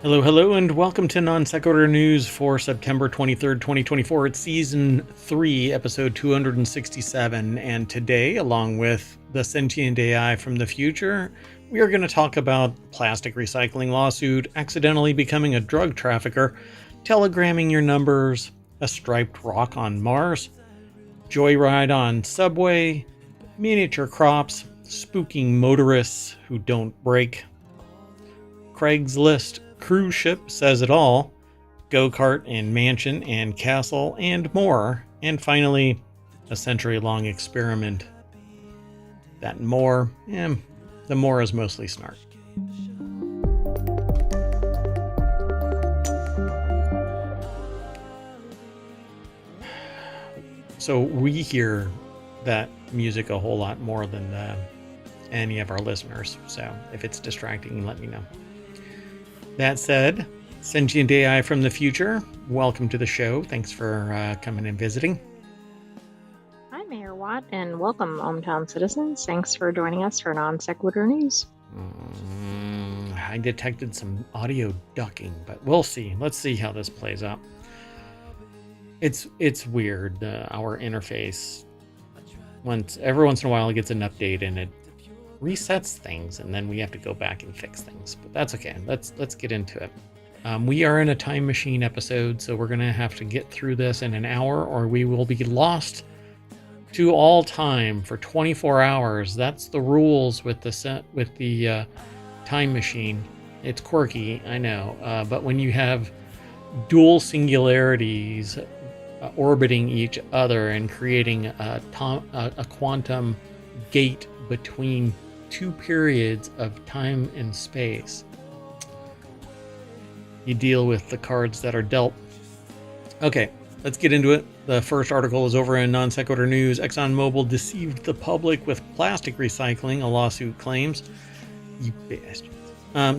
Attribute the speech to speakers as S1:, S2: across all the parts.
S1: Hello, hello, and welcome to Non Sequitur News for September 23rd, 2024. It's Season 3, Episode 267, and today, along with the Sentient AI from the future, we are going to talk about plastic recycling lawsuit, accidentally becoming a drug trafficker, telegramming your numbers, a striped rock on Mars, joyride on subway, miniature crops, spooking motorists who don't brake, Craigslist cruise ship says it all, go-kart and mansion and castle and more, and finally a century-long experiment. That and more, the more is mostly snark. So we hear that music a whole lot more than any of our listeners, so if it's distracting, let me know. That said, Sentient AI from the future, welcome to the show. Thanks for coming and visiting.
S2: Hi, Mayor Watt, and welcome, ohmTown citizens. Thanks for joining us for Non Sequitur News.
S1: I detected some audio ducking, but we'll see. Let's see how this plays out. It's weird. Our interface, every once in a while, it gets an update and it resets things, and then we have to go back and fix things, but that's okay. Let's get into it. We are in a time machine episode, so we're gonna have to get through this in an hour or we will be lost to all time for 24 hours. That's the rules with the time machine. It's quirky, I know, but when you have dual singularities orbiting each other and creating a quantum gate between two periods of time and space, you deal with the cards that are dealt. Okay, let's get into it. The first article is over in Non Sequitur News. ExxonMobil deceived the public with plastic recycling, a lawsuit claims. You bastards.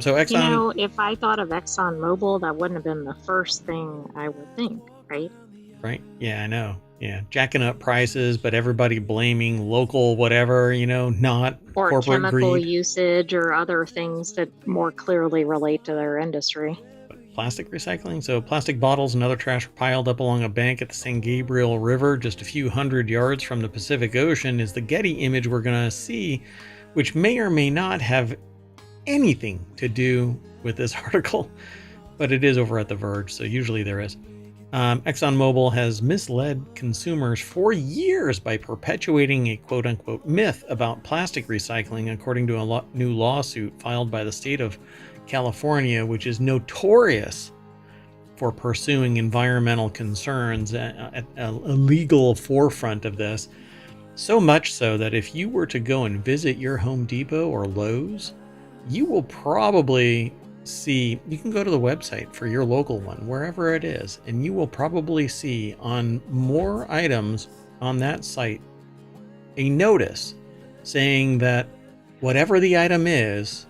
S1: So Exxon...
S2: You know, if I thought of ExxonMobil, that wouldn't have been the first thing I would think, right?
S1: Right? Yeah, I know. Yeah, jacking up prices, but everybody blaming local whatever, not
S2: or
S1: corporate
S2: chemical
S1: greed.
S2: usage or other things that more clearly relate to their industry.
S1: Plastic recycling. So plastic bottles and other trash piled up along a bank at the San Gabriel River, just a few hundred yards from the Pacific Ocean, is the Getty image we're going to see, which may or may not have anything to do with this article, but it is over at The Verge, so usually there is. ExxonMobil has misled consumers for years by perpetuating a quote-unquote myth about plastic recycling, according to a new lawsuit filed by the state of California, which is notorious for pursuing environmental concerns at a legal forefront of this. So much so that if you were to go and visit your Home Depot or Lowe's, you will probably see, you can go to the website for your local one, wherever it is, and you will probably see on more items on that site a notice saying that whatever the item is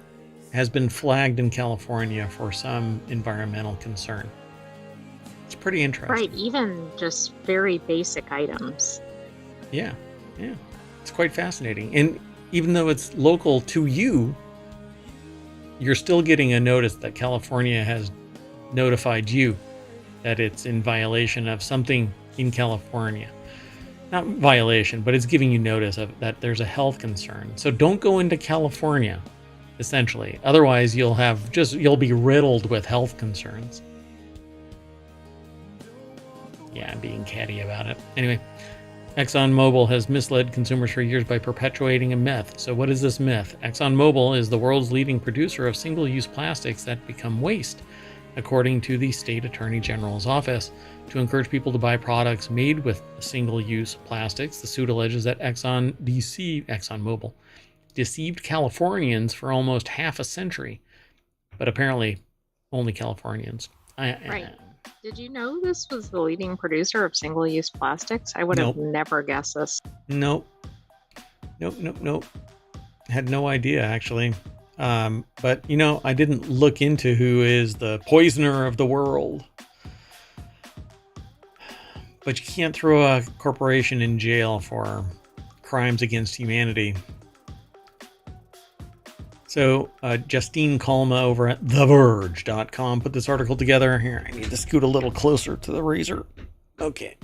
S1: has been flagged in California for some environmental concern. It's pretty interesting.
S2: Right, even just very basic items.
S1: Yeah. It's quite fascinating. And even though it's local to you, you're still getting a notice that California has notified you that it's in violation of something in California. Not violation, but it's giving you notice of that there's a health concern. So don't go into California, essentially. Otherwise, you'll be riddled with health concerns. Yeah, I'm being catty about it. Anyway, ExxonMobil has misled consumers for years by perpetuating a myth. So what is this myth? ExxonMobil is the world's leading producer of single-use plastics that become waste, according to the state attorney general's office. To encourage people to buy products made with single-use plastics, the suit alleges that ExxonMobil deceived Californians for almost half a century, but apparently only Californians.
S2: Right. Did you know this was the leading producer of single-use plastics? I would have never guessed this.
S1: Nope. Had no idea, actually. But, I didn't look into who is the poisoner of the world. But you can't throw a corporation in jail for crimes against humanity. So Justine Kalma over at TheVerge.com put this article together. Here, I need to scoot a little closer to the razor. Okay.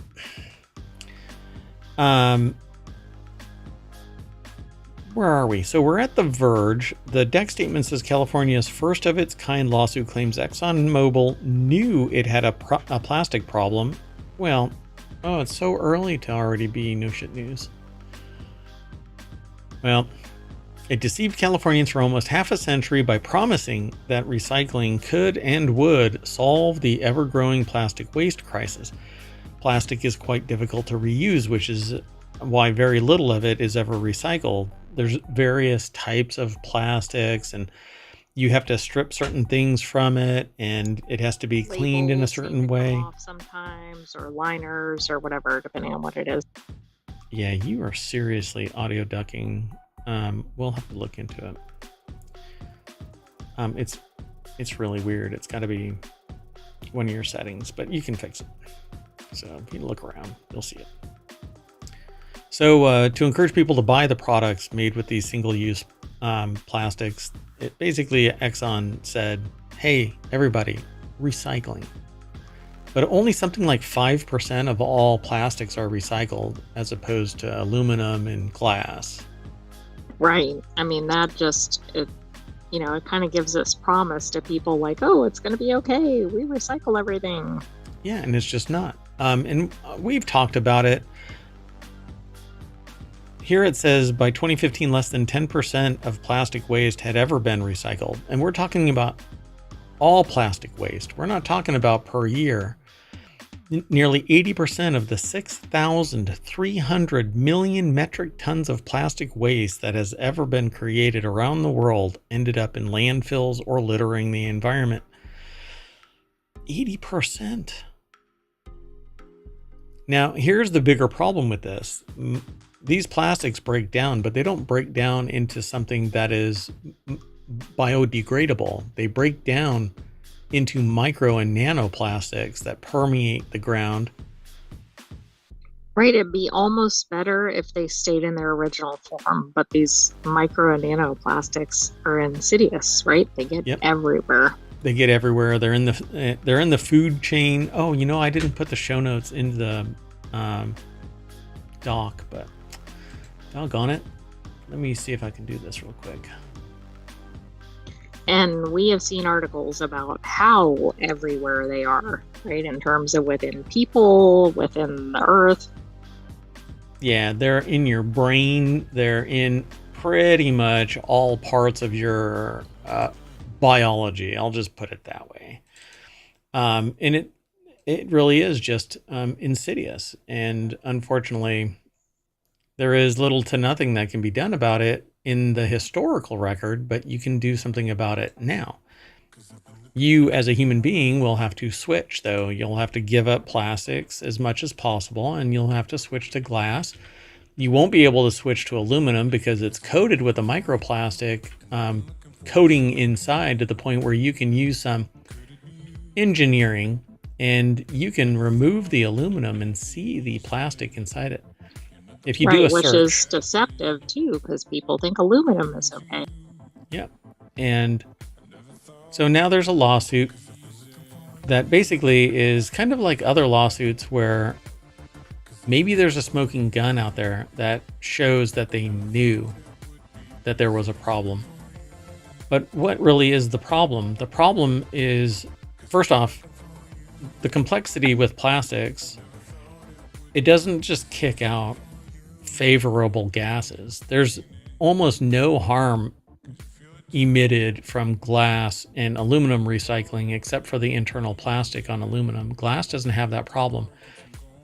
S1: Where are we? So we're at The Verge. The deck statement says California's first of its kind lawsuit claims ExxonMobil knew it had a plastic problem. Well, oh, it's so early to already be no shit news. Well, it deceived Californians for almost half a century by promising that recycling could and would solve the ever-growing plastic waste crisis. Plastic is quite difficult to reuse, which is why very little of it is ever recycled. There's various types of plastics, and you have to strip certain things from it, and it has to be cleaned in a certain way.
S2: Off sometimes, or liners, or whatever, depending on what it is.
S1: Yeah, you are seriously audio ducking. We'll have to look into it. It's really weird. It's got to be one of your settings, but you can fix it. So if you look around, you'll see it. So to encourage people to buy the products made with these single-use plastics, it basically Exxon said, hey, everybody, recycling. But only something like 5% of all plastics are recycled, as opposed to aluminum and glass.
S2: Right. I mean, that just, it kind of gives this promise to people like, oh, it's going to be okay. We recycle everything.
S1: Yeah, and it's just not. And we've talked about it. Here it says by 2015, less than 10% of plastic waste had ever been recycled. And we're talking about all plastic waste. We're not talking about per year. Nearly 80% of the 6,300 million metric tons of plastic waste that has ever been created around the world ended up in landfills or littering the environment. 80%. Now, here's the bigger problem with this. These plastics break down, but they don't break down into something that is biodegradable. They break down into micro and nanoplastics that permeate the ground.
S2: Right, it'd be almost better if they stayed in their original form, but these micro and nanoplastics are insidious, right? They get everywhere.
S1: They get everywhere. They're in the food chain. Oh, I didn't put the show notes in the doc, but doggone it. Let me see if I can do this real quick.
S2: And we have seen articles about how everywhere they are, right? In terms of within people, within the earth.
S1: Yeah, they're in your brain. They're in pretty much all parts of your biology. I'll just put it that way. And it really is just insidious. And unfortunately, there is little to nothing that can be done about it in the historical record, but you can do something about it now. You, as a human being, will have to switch, though. You'll have to give up plastics as much as possible, and you'll have to switch to glass. You won't be able to switch to aluminum because it's coated with a microplastic coating inside to the point where you can use some engineering and you can remove the aluminum and see the plastic inside it. If you do a search,
S2: which is deceptive too, because people think aluminum is okay.
S1: Yeah. And so now there's a lawsuit that basically is kind of like other lawsuits where maybe there's a smoking gun out there that shows that they knew that there was a problem. But what really is the problem? The problem is, first off, the complexity with plastics. It doesn't just kick out favorable gases. There's almost no harm emitted from glass and aluminum recycling except for the internal plastic on aluminum. Glass doesn't have that problem.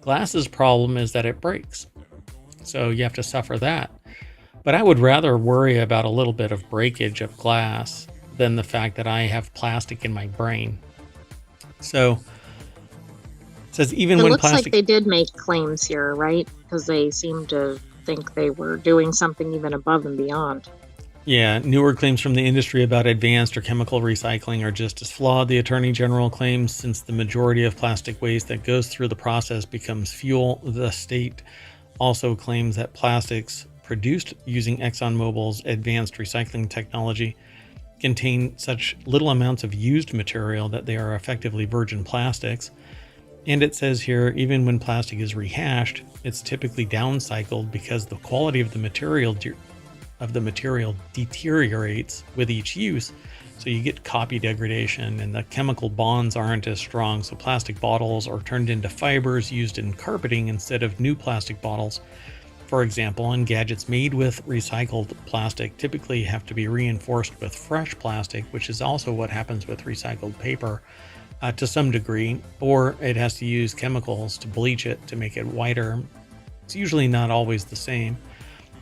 S1: Glass's problem is that it breaks. So you have to suffer that. But I would rather worry about a little bit of breakage of glass than the fact that I have plastic in my brain. So it says even when plastic...
S2: It looks like they did make claims here, right? Because they seem to think they were doing something even above and beyond.
S1: Yeah, newer claims from the industry about advanced or chemical recycling are just as flawed, the Attorney General claims, since the majority of plastic waste that goes through the process becomes fuel. The state also claims that plastics produced using ExxonMobil's advanced recycling technology contain such little amounts of used material that they are effectively virgin plastics. And it says here, even when plastic is rehashed, it's typically downcycled because the quality of the material deteriorates with each use. So you get copy degradation and the chemical bonds aren't as strong. So plastic bottles are turned into fibers used in carpeting instead of new plastic bottles, for example. And gadgets made with recycled plastic typically have to be reinforced with fresh plastic, which is also what happens with recycled paper to some degree, or it has to use chemicals to bleach it to make it whiter. It's usually not always the same,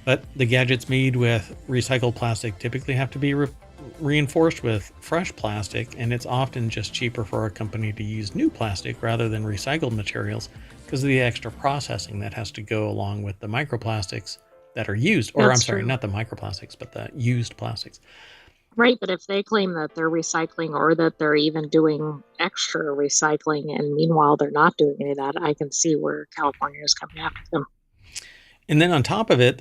S1: but the gadgets made with recycled plastic typically have to be reinforced with fresh plastic, and it's often just cheaper for a company to use new plastic rather than recycled materials because of the extra processing that has to go along with the microplastics that are used. Or
S2: That's
S1: I'm sorry,
S2: true.
S1: not the microplastics, but the used plastics.
S2: Right, but if they claim that they're recycling or that they're even doing extra recycling, and meanwhile they're not doing any of that, I can see where California is coming after them.
S1: And then on top of it,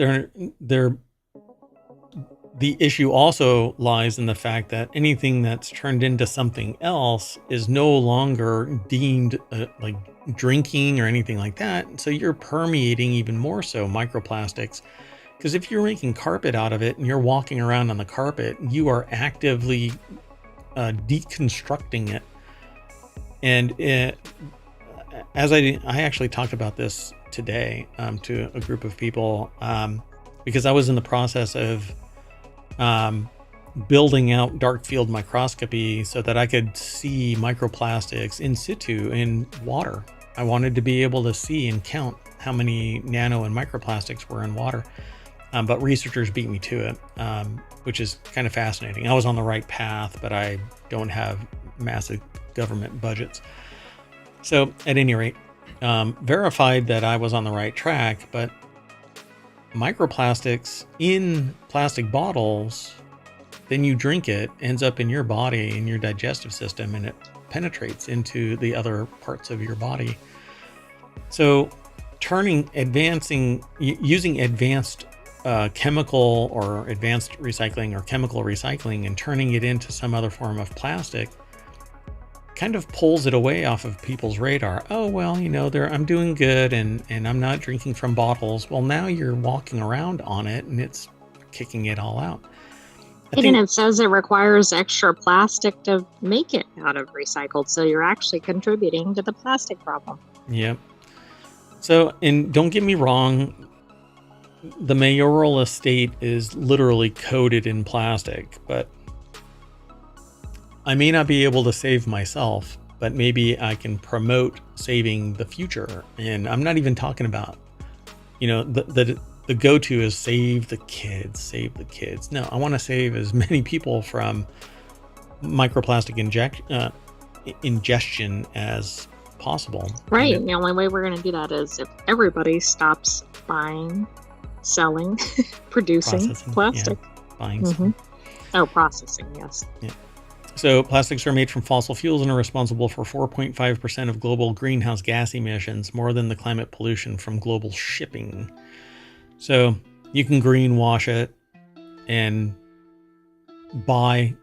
S1: the issue also lies in the fact that anything that's turned into something else is no longer deemed like drinking or anything like that. So you're permeating even more so microplastics. Because if you're making carpet out of it and you're walking around on the carpet, you are actively deconstructing it. And as I actually talked about this today to a group of people because I was in the process of building out dark field microscopy so that I could see microplastics in situ in water. I wanted to be able to see and count how many nano and microplastics were in water. But researchers beat me to it, which is kind of fascinating. I was on the right path, but I don't have massive government budgets. So at any rate, verified that I was on the right track, but microplastics in plastic bottles, then you drink it, ends up in your body, in your digestive system, and it penetrates into the other parts of your body. So using advanced chemical or advanced recycling or chemical recycling and turning it into some other form of plastic kind of pulls it away off of people's radar. Oh, well, I'm doing good and I'm not drinking from bottles. Well, now you're walking around on it and it's kicking it all out.
S2: And it says it requires extra plastic to make it out of recycled. So you're actually contributing to the plastic problem.
S1: Yep. So, and don't get me wrong, the mayoral estate is literally coated in plastic, but I may not be able to save myself, but maybe I can promote saving the future. And I'm not even talking about, the go-to is save the kids. No, I want to save as many people from microplastic ingestion as possible.
S2: Right. The only way we're going to do that is if everybody stops buying, selling, producing plastic.
S1: Yeah, buying.
S2: Oh, processing, yes.
S1: Yeah. So plastics are made from fossil fuels and are responsible for 4.5% of global greenhouse gas emissions, more than the climate pollution from global shipping. So you can greenwash it and buy,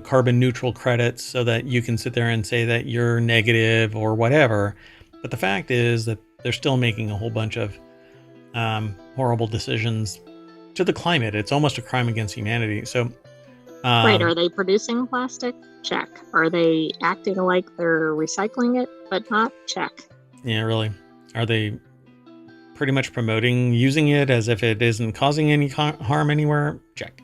S1: carbon neutral credits so that you can sit there and say that you're negative or whatever. But the fact is that they're still making a whole bunch of horrible decisions to the climate. It's almost a crime against humanity. So,
S2: right. Are they producing plastic? Check. Are they acting like they're recycling it, but not? Check.
S1: Yeah, really. Are they pretty much promoting using it as if it isn't causing any harm anywhere? Check.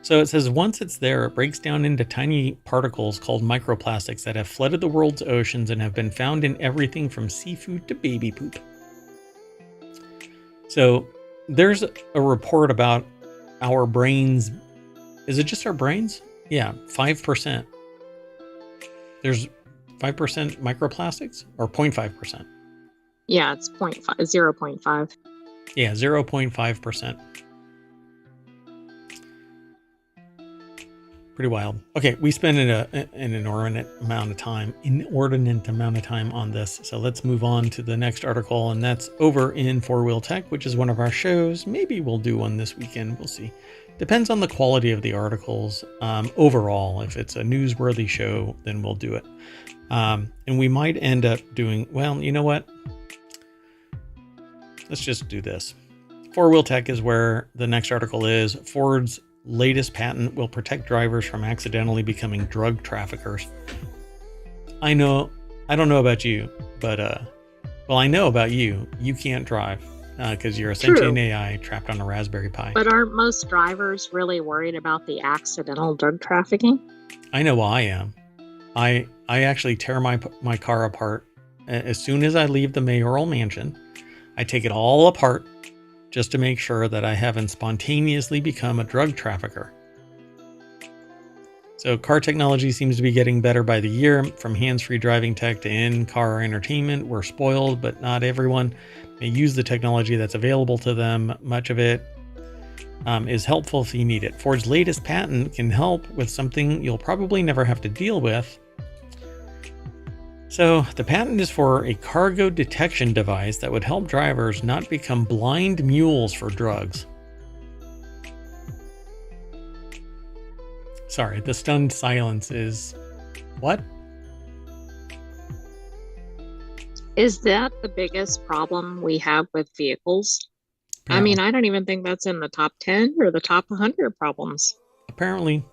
S1: So it says once it's there, it breaks down into tiny particles called microplastics that have flooded the world's oceans and have been found in everything from seafood to baby poop. So there's a report about our brains. Is it just our brains? Yeah, 5%. There's 5% microplastics or 0.5%.
S2: Yeah, it's 0.5.
S1: Yeah, 0.5%. Pretty wild. Okay, we spent an inordinate amount of time on this. So let's move on to the next article, and that's over in Four Wheel Tech, which is one of our shows. Maybe we'll do one this weekend. We'll see. Depends on the quality of the articles. Overall, if it's a newsworthy show, then we'll do it. And we might end up doing, well, you know what? Let's just do this. Four Wheel Tech is where the next article is. Ford's latest patent will protect drivers from accidentally becoming drug traffickers. I don't know about you, but well, I know about you. You can't drive because you're a sentient AI trapped on a Raspberry Pi.
S2: But aren't most drivers really worried about the accidental drug trafficking?
S1: I know I am. I actually tear my car apart as soon as I leave the mayoral mansion. I take it all apart just to make sure that I haven't spontaneously become a drug trafficker. So car technology seems to be getting better by the year. From hands-free driving tech to in-car entertainment, we're spoiled, but not everyone may use the technology that's available to them. Much of it is helpful if you need it. Ford's latest patent can help with something you'll probably never have to deal with. So the patent is for a cargo detection device that would help drivers not become blind mules for drugs. Sorry, the stunned silence is... What?
S2: Is that the biggest problem we have with vehicles?
S1: Apparently.
S2: I mean, I don't even think that's in the top 10 or the top 100 problems.
S1: Apparently.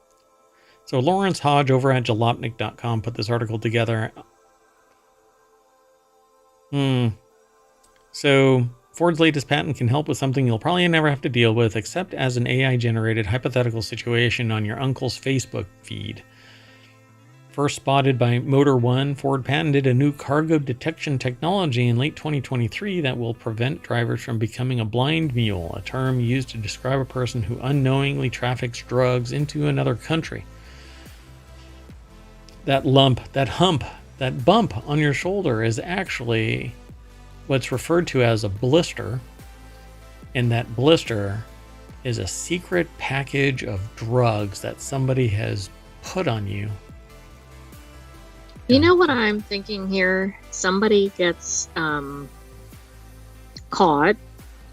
S1: So Lawrence Hodge over at jalopnik.com put this article together. So Ford's latest patent can help with something you'll probably never have to deal with, except as an AI-generated hypothetical situation on your uncle's Facebook feed. First spotted by Motor One, Ford patented a new cargo detection technology in late 2023 that will prevent drivers from becoming a blind mule, a term used to describe a person who unknowingly traffics drugs into another country. That bump on your shoulder is actually what's referred to as a blister, and that blister is a secret package of drugs that somebody has put on you.
S2: You know what I'm thinking here? Somebody gets caught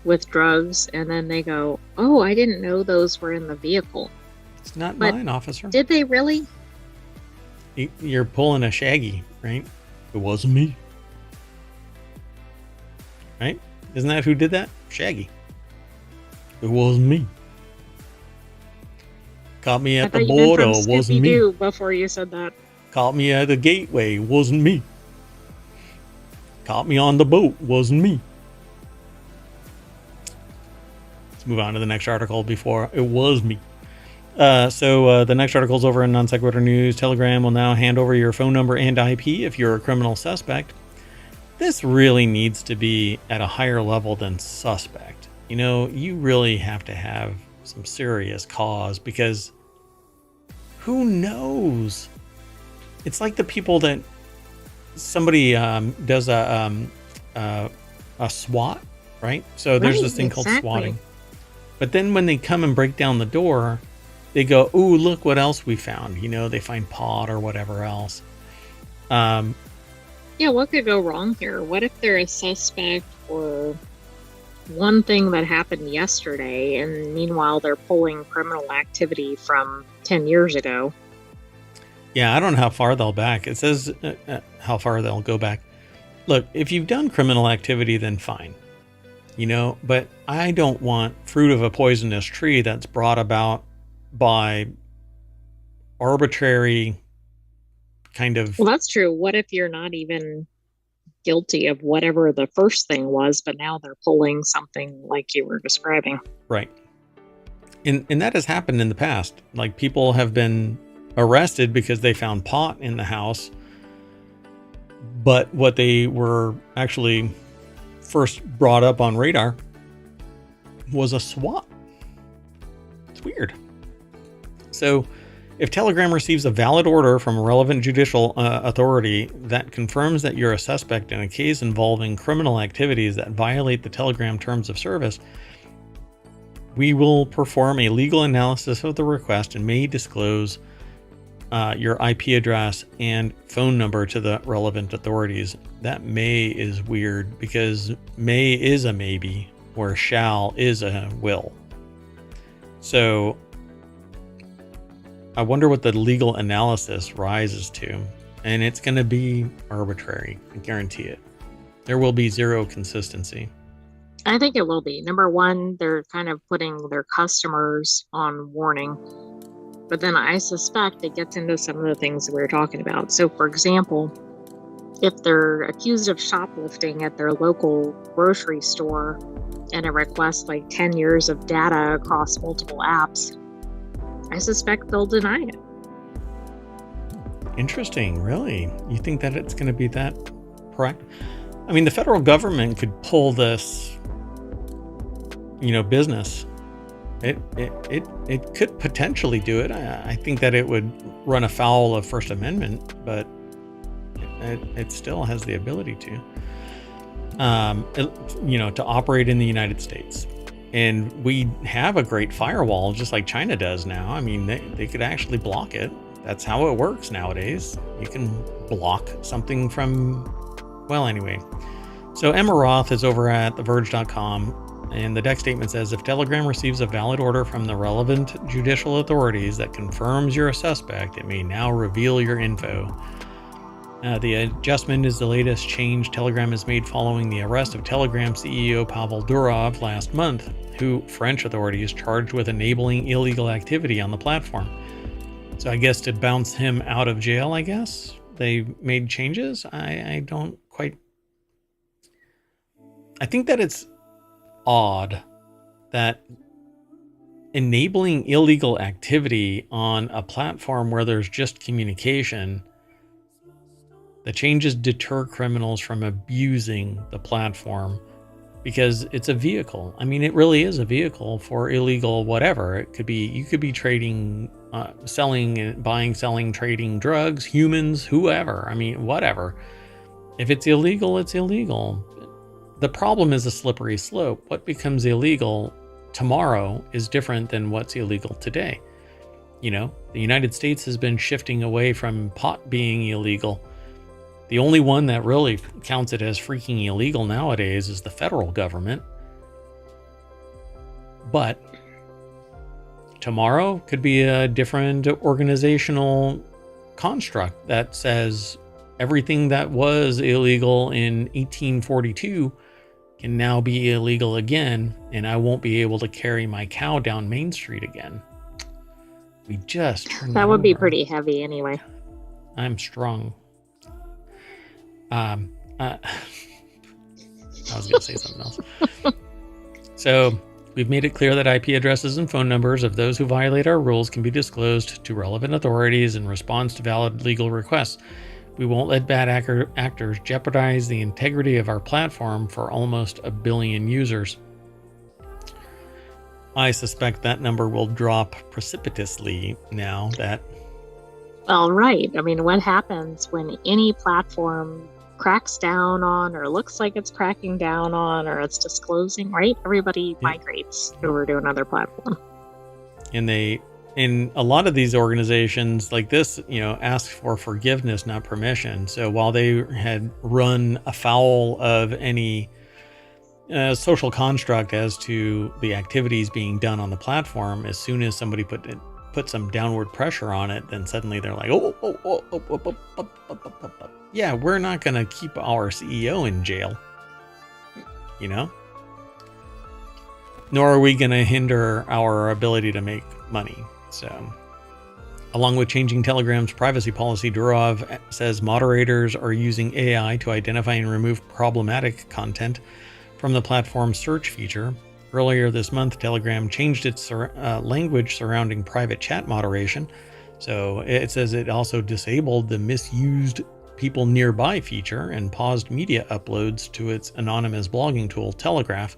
S2: with drugs, and then they go, "Oh, I didn't know those were in the vehicle."
S1: It's not mine, officer.
S2: Did they really?
S1: You're pulling a Shaggy, right? It wasn't me. Right? Isn't that who did that? Shaggy. It wasn't me. Caught me at the border, wasn't me.
S2: Before you said that.
S1: Caught me at the gateway, wasn't me. Caught me on the boat, wasn't me. Let's move on to the next article before it was me. So the next article is over in Non Sequitur News. Telegram will now hand over your phone number and IP if you're a criminal suspect. This really needs to be at a higher level than suspect. You know, you really have to have some serious cause, because who knows? It's like the people that somebody does a SWAT, right? So there's this thing called swatting. But then when they come and break down the door, they go, "Ooh, look what else we found." You know, they find pot or whatever else.
S2: Yeah, what could go wrong here? What if they're a suspect for one thing that happened yesterday, and meanwhile they're pulling criminal activity from 10 years ago?
S1: Yeah, I don't know how far they'll back. It says how far they'll go back. Look, if you've done criminal activity, then fine. You know, but I don't want fruit of a poisonous tree that's brought about by arbitrary kind of...
S2: Well, that's true. What if you're not even guilty of whatever the first thing was, but now they're pulling something like you were describing?
S1: Right. And that has happened in the past. Like, people have been arrested because they found pot in the house, but what they were actually first brought up on radar was a SWAT. It's weird. So if Telegram receives a valid order from a relevant judicial authority that confirms that you're a suspect in a case involving criminal activities that violate the Telegram terms of service, we will perform a legal analysis of the request and may disclose your IP address and phone number to the relevant authorities. That may is weird because may is a maybe, where shall is a will. So I wonder what the legal analysis rises to, and it's going to be arbitrary. I guarantee it. There will be zero consistency.
S2: I think it will be. Number one, they're kind of putting their customers on warning. But then I suspect it gets into some of the things that we were talking about. So, for example, if they're accused of shoplifting at their local grocery store and it requests like 10 years of data across multiple apps, I suspect they'll deny it.
S1: Interesting, really? You think that it's going to be that proactive? I mean, the federal government could pull this, business. It could potentially do it. I think that it would run afoul of First Amendment, but it still has the ability to, to operate in the United States. And we have a great firewall, just like China does now. I mean, they could actually block it. That's how it works nowadays. You can block something from, well, anyway. So Emma Roth is over at TheVerge.com. And the deck statement says, if Telegram receives a valid order from the relevant judicial authorities that confirms you're a suspect, it may now reveal your info. The adjustment is the latest change Telegram has made following the arrest of Telegram CEO Pavel Durov last month, who French authorities charged with enabling illegal activity on the platform. So I guess to bounce him out of jail, I guess, they made changes. I don't quite... I think that it's odd that enabling illegal activity on a platform where there's just communication, the changes deter criminals from abusing the platform because it's a vehicle. I mean, it really is a vehicle for illegal whatever. It could be, you could be trading, selling, buying, selling, trading drugs, humans, whoever. I mean, whatever. If it's illegal, it's illegal. The problem is a slippery slope. What becomes illegal tomorrow is different than what's illegal today. The United States has been shifting away from pot being illegal. The only one that really counts it as freaking illegal nowadays is the federal government. But tomorrow could be a different organizational construct that says everything that was illegal in 1842 can now be illegal again, and I won't be able to carry my cow down Main Street again. We just turned
S2: that would be pretty heavy anyway.
S1: I'm strong. I was going to say something else. So we've made it clear that IP addresses and phone numbers of those who violate our rules can be disclosed to relevant authorities in response to valid legal requests. We won't let bad actors jeopardize the integrity of our platform for almost 1 billion users. I suspect that number will drop precipitously now that...
S2: Well, right. I mean, what happens when any platform cracks down on, or looks like it's cracking down on, or it's disclosing, right? Everybody migrates over to another platform. And
S1: in a lot of these organizations like this, ask for forgiveness, not permission. So while they had run afoul of any social construct as to the activities being done on the platform, as soon as somebody put some downward pressure on it, then suddenly they're like, yeah, we're not going to keep our CEO in jail, nor are we going to hinder our ability to make money. So, along with changing Telegram's privacy policy, Durov says moderators are using AI to identify and remove problematic content from the platform's search feature. Earlier this month, Telegram changed its language surrounding private chat moderation. So it says it also disabled the misused people nearby feature and paused media uploads to its anonymous blogging tool, Telegraph.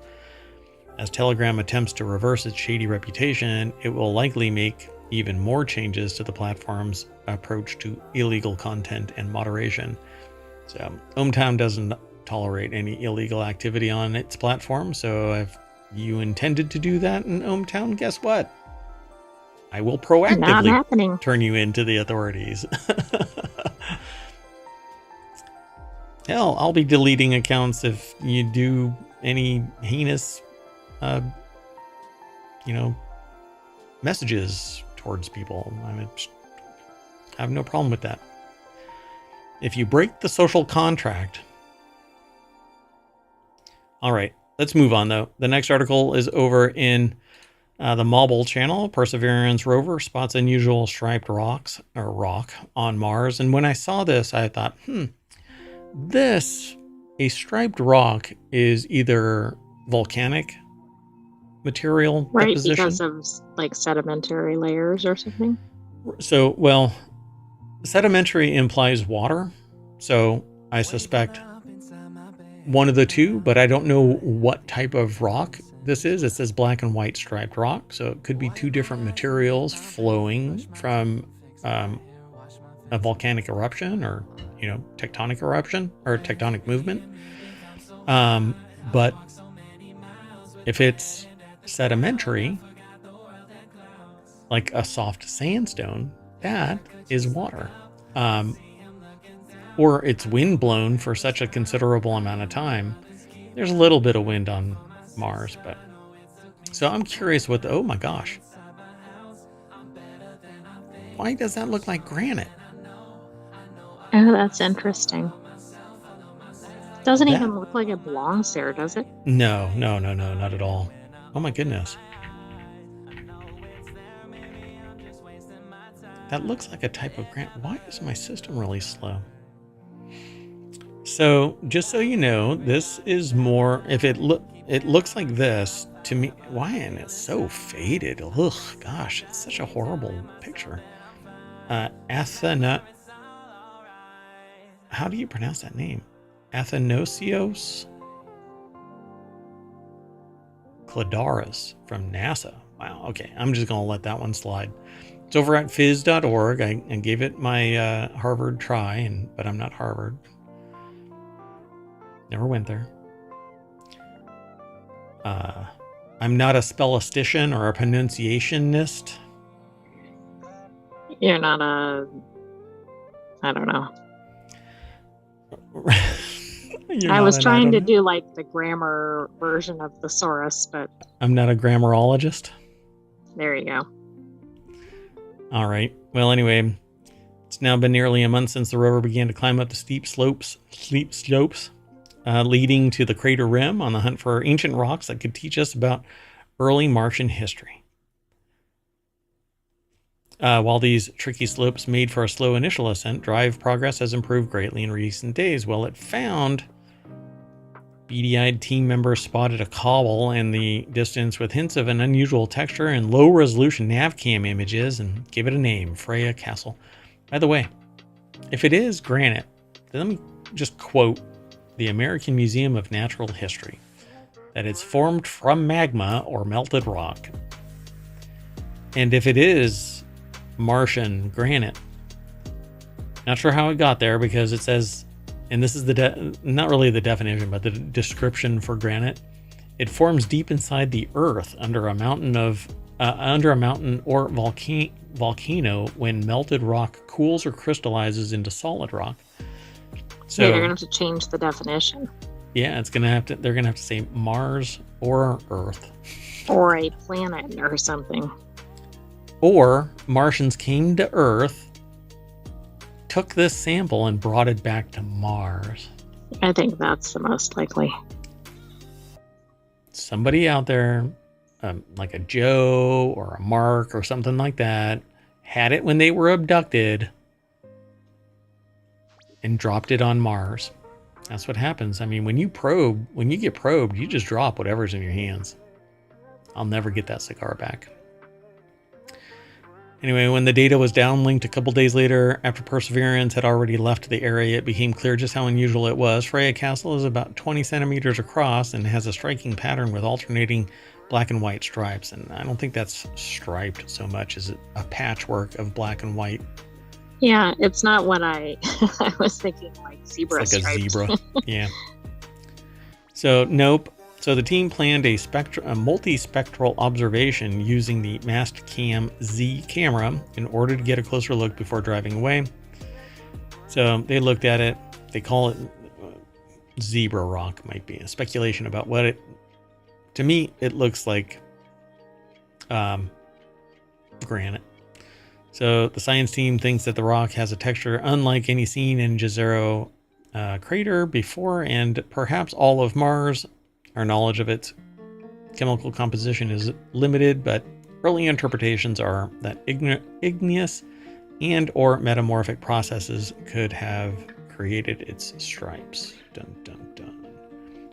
S1: As Telegram attempts to reverse its shady reputation, it will likely make even more changes to the platform's approach to illegal content and moderation. So ohmTown doesn't tolerate any illegal activity on its platform, so if you intended to do that in ohmTown, guess what? I will
S2: Not
S1: proactively
S2: happening.
S1: turn you into the authorities. Hell, I'll be deleting accounts if you do any heinous, messages towards people. I have no problem with that. If you break the social contract. All right, let's move on though. The next article is over in the Mobile channel. Perseverance rover spots unusual striped rock on Mars. And when I saw this, I thought, a striped rock is either volcanic material deposition.
S2: Because of like sedimentary layers or something.
S1: So, well, sedimentary implies water. So I suspect one of the two, but I don't know what type of rock this is. It says black and white striped rock. So it could be two different materials flowing from a volcanic eruption or, tectonic eruption or tectonic movement. But if it's sedimentary, like a soft sandstone, that is water. Or it's wind blown for such a considerable amount of time. There's a little bit of wind on Mars, but so I'm curious oh my gosh. Why does that look like granite?
S2: Oh, that's interesting. Doesn't even look like it belongs there, does it?
S1: No, not at all. Oh my goodness. That looks like a type of granite. Why is my system really slow? So, just so you know, this is more, it looks like this to me. Why? And it's so faded. Ugh, gosh, it's such a horrible picture. Athena. How do you pronounce that name? Athanasios Cladaris from NASA. Wow. Okay. I'm just going to let that one slide. It's over at phys.org. I gave it my Harvard try, but I'm not Harvard. Never went there. I'm not a spellistician or a pronunciationist.
S2: You're not I don't know. I was trying to do like the grammar version of thesaurus, but
S1: I'm not a grammarologist.
S2: There you go.
S1: All right. Well, anyway, it's now been nearly a month since the rover began to climb up the steep slopes, leading to the crater rim on the hunt for ancient rocks that could teach us about early Martian history. While these tricky slopes made for a slow initial ascent, drive progress has improved greatly in recent days. Well, it found beady-eyed team members spotted a cobble in the distance with hints of an unusual texture and low-resolution navcam images and gave it a name, Freya Castle. By the way, if it is granite, then let me just quote the American Museum of Natural History, that it's formed from magma or melted rock. And if it is Martian granite, not sure how it got there because it says, and this is not really the definition, but the description for granite. It forms deep inside the earth under a mountain or volcano when melted rock cools or crystallizes into solid rock. So
S2: they're gonna have to change the definition.
S1: Yeah, they're gonna have to say Mars or Earth.
S2: Or a planet or something.
S1: Or Martians came to Earth, took this sample and brought it back to Mars.
S2: I think that's the most likely.
S1: Somebody out there, like a Joe or a Mark or something like that, had it when they were abducted and dropped it on Mars. That's what happens. I mean, when you get probed, you just drop whatever's in your hands. I'll never get that cigar back. Anyway, when the data was downlinked a couple days later, after Perseverance had already left the area, it became clear just how unusual it was. Freya Castle is about 20 centimeters across and has a striking pattern with alternating black and white stripes. And I don't think that's striped so much as a patchwork of black and white.
S2: Yeah, it's not what I was thinking, like zebra stripes.
S1: Like a zebra, yeah. So, nope. So the team planned a multispectral observation using the Mastcam Z camera in order to get a closer look before driving away. So they looked at it. They call it zebra rock, might be a speculation about what it. To me, it looks like granite. So the science team thinks that the rock has a texture unlike any seen in Jezero crater before, and perhaps all of Mars. Our knowledge of its chemical composition is limited, but early interpretations are that igneous and or metamorphic processes could have created its stripes. Dun, dun, dun.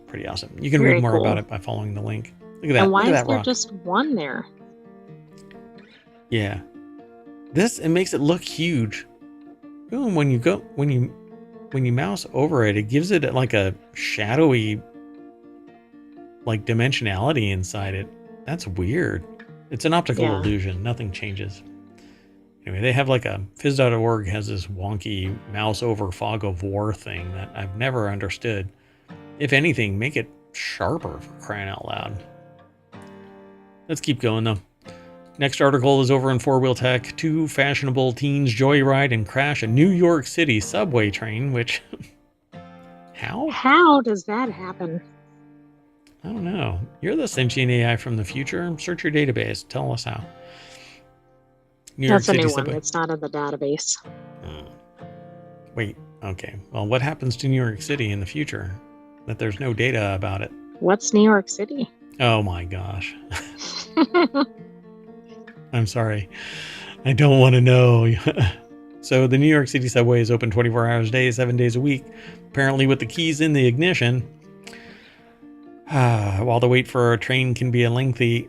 S1: Pretty awesome. You can read more about it by following the link. Look at that.
S2: And why
S1: Look at
S2: is
S1: that
S2: there
S1: rock.
S2: just one there?
S1: Yeah. It makes it look huge. Boom, when you mouse over it, it gives it like a shadowy like dimensionality inside it. That's weird. It's an optical illusion. Nothing changes. Anyway, they have like a phys.org has this wonky mouse over fog of war thing that I've never understood. If anything, make it sharper, for crying out loud. Let's keep going though. Next article is over in 4-Wheel Tech. 2 fashionable teens joyride and crash a New York City subway train, which
S2: How does that happen?
S1: I don't know. You're the Sentient AI from the future. Search your database. Tell us how.
S2: That's a new one. It's not in the database.
S1: Wait. Okay. Well, what happens to New York City in the future? That there's no data about it.
S2: What's New York City?
S1: Oh my gosh. I'm sorry. I don't want to know. So the New York City subway is open 24 hours a day, 7 days a week. Apparently with the keys in the ignition. While the wait for a train can be a lengthy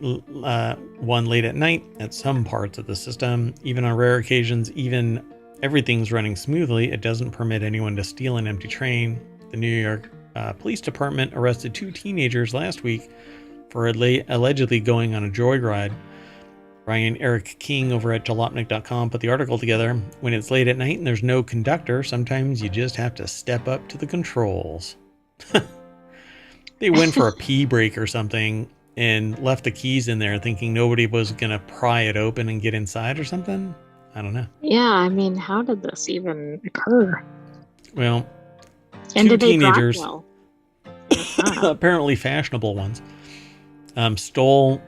S1: one late at night at some parts of the system, even on rare occasions, even everything's running smoothly, it doesn't permit anyone to steal an empty train. The New York Police Department arrested 2 teenagers last week for allegedly going on a joyride. Ryan Eric King over at jalopnik.com put the article together. When it's late at night and there's no conductor, sometimes you just have to step up to the controls. They went for a pee break or something and left the keys in there thinking nobody was going to pry it open and get inside or something. I don't know.
S2: Yeah, I mean, how did this even occur?
S1: Well,
S2: and
S1: 2
S2: did they
S1: teenagers,
S2: drive well?
S1: apparently fashionable ones, stole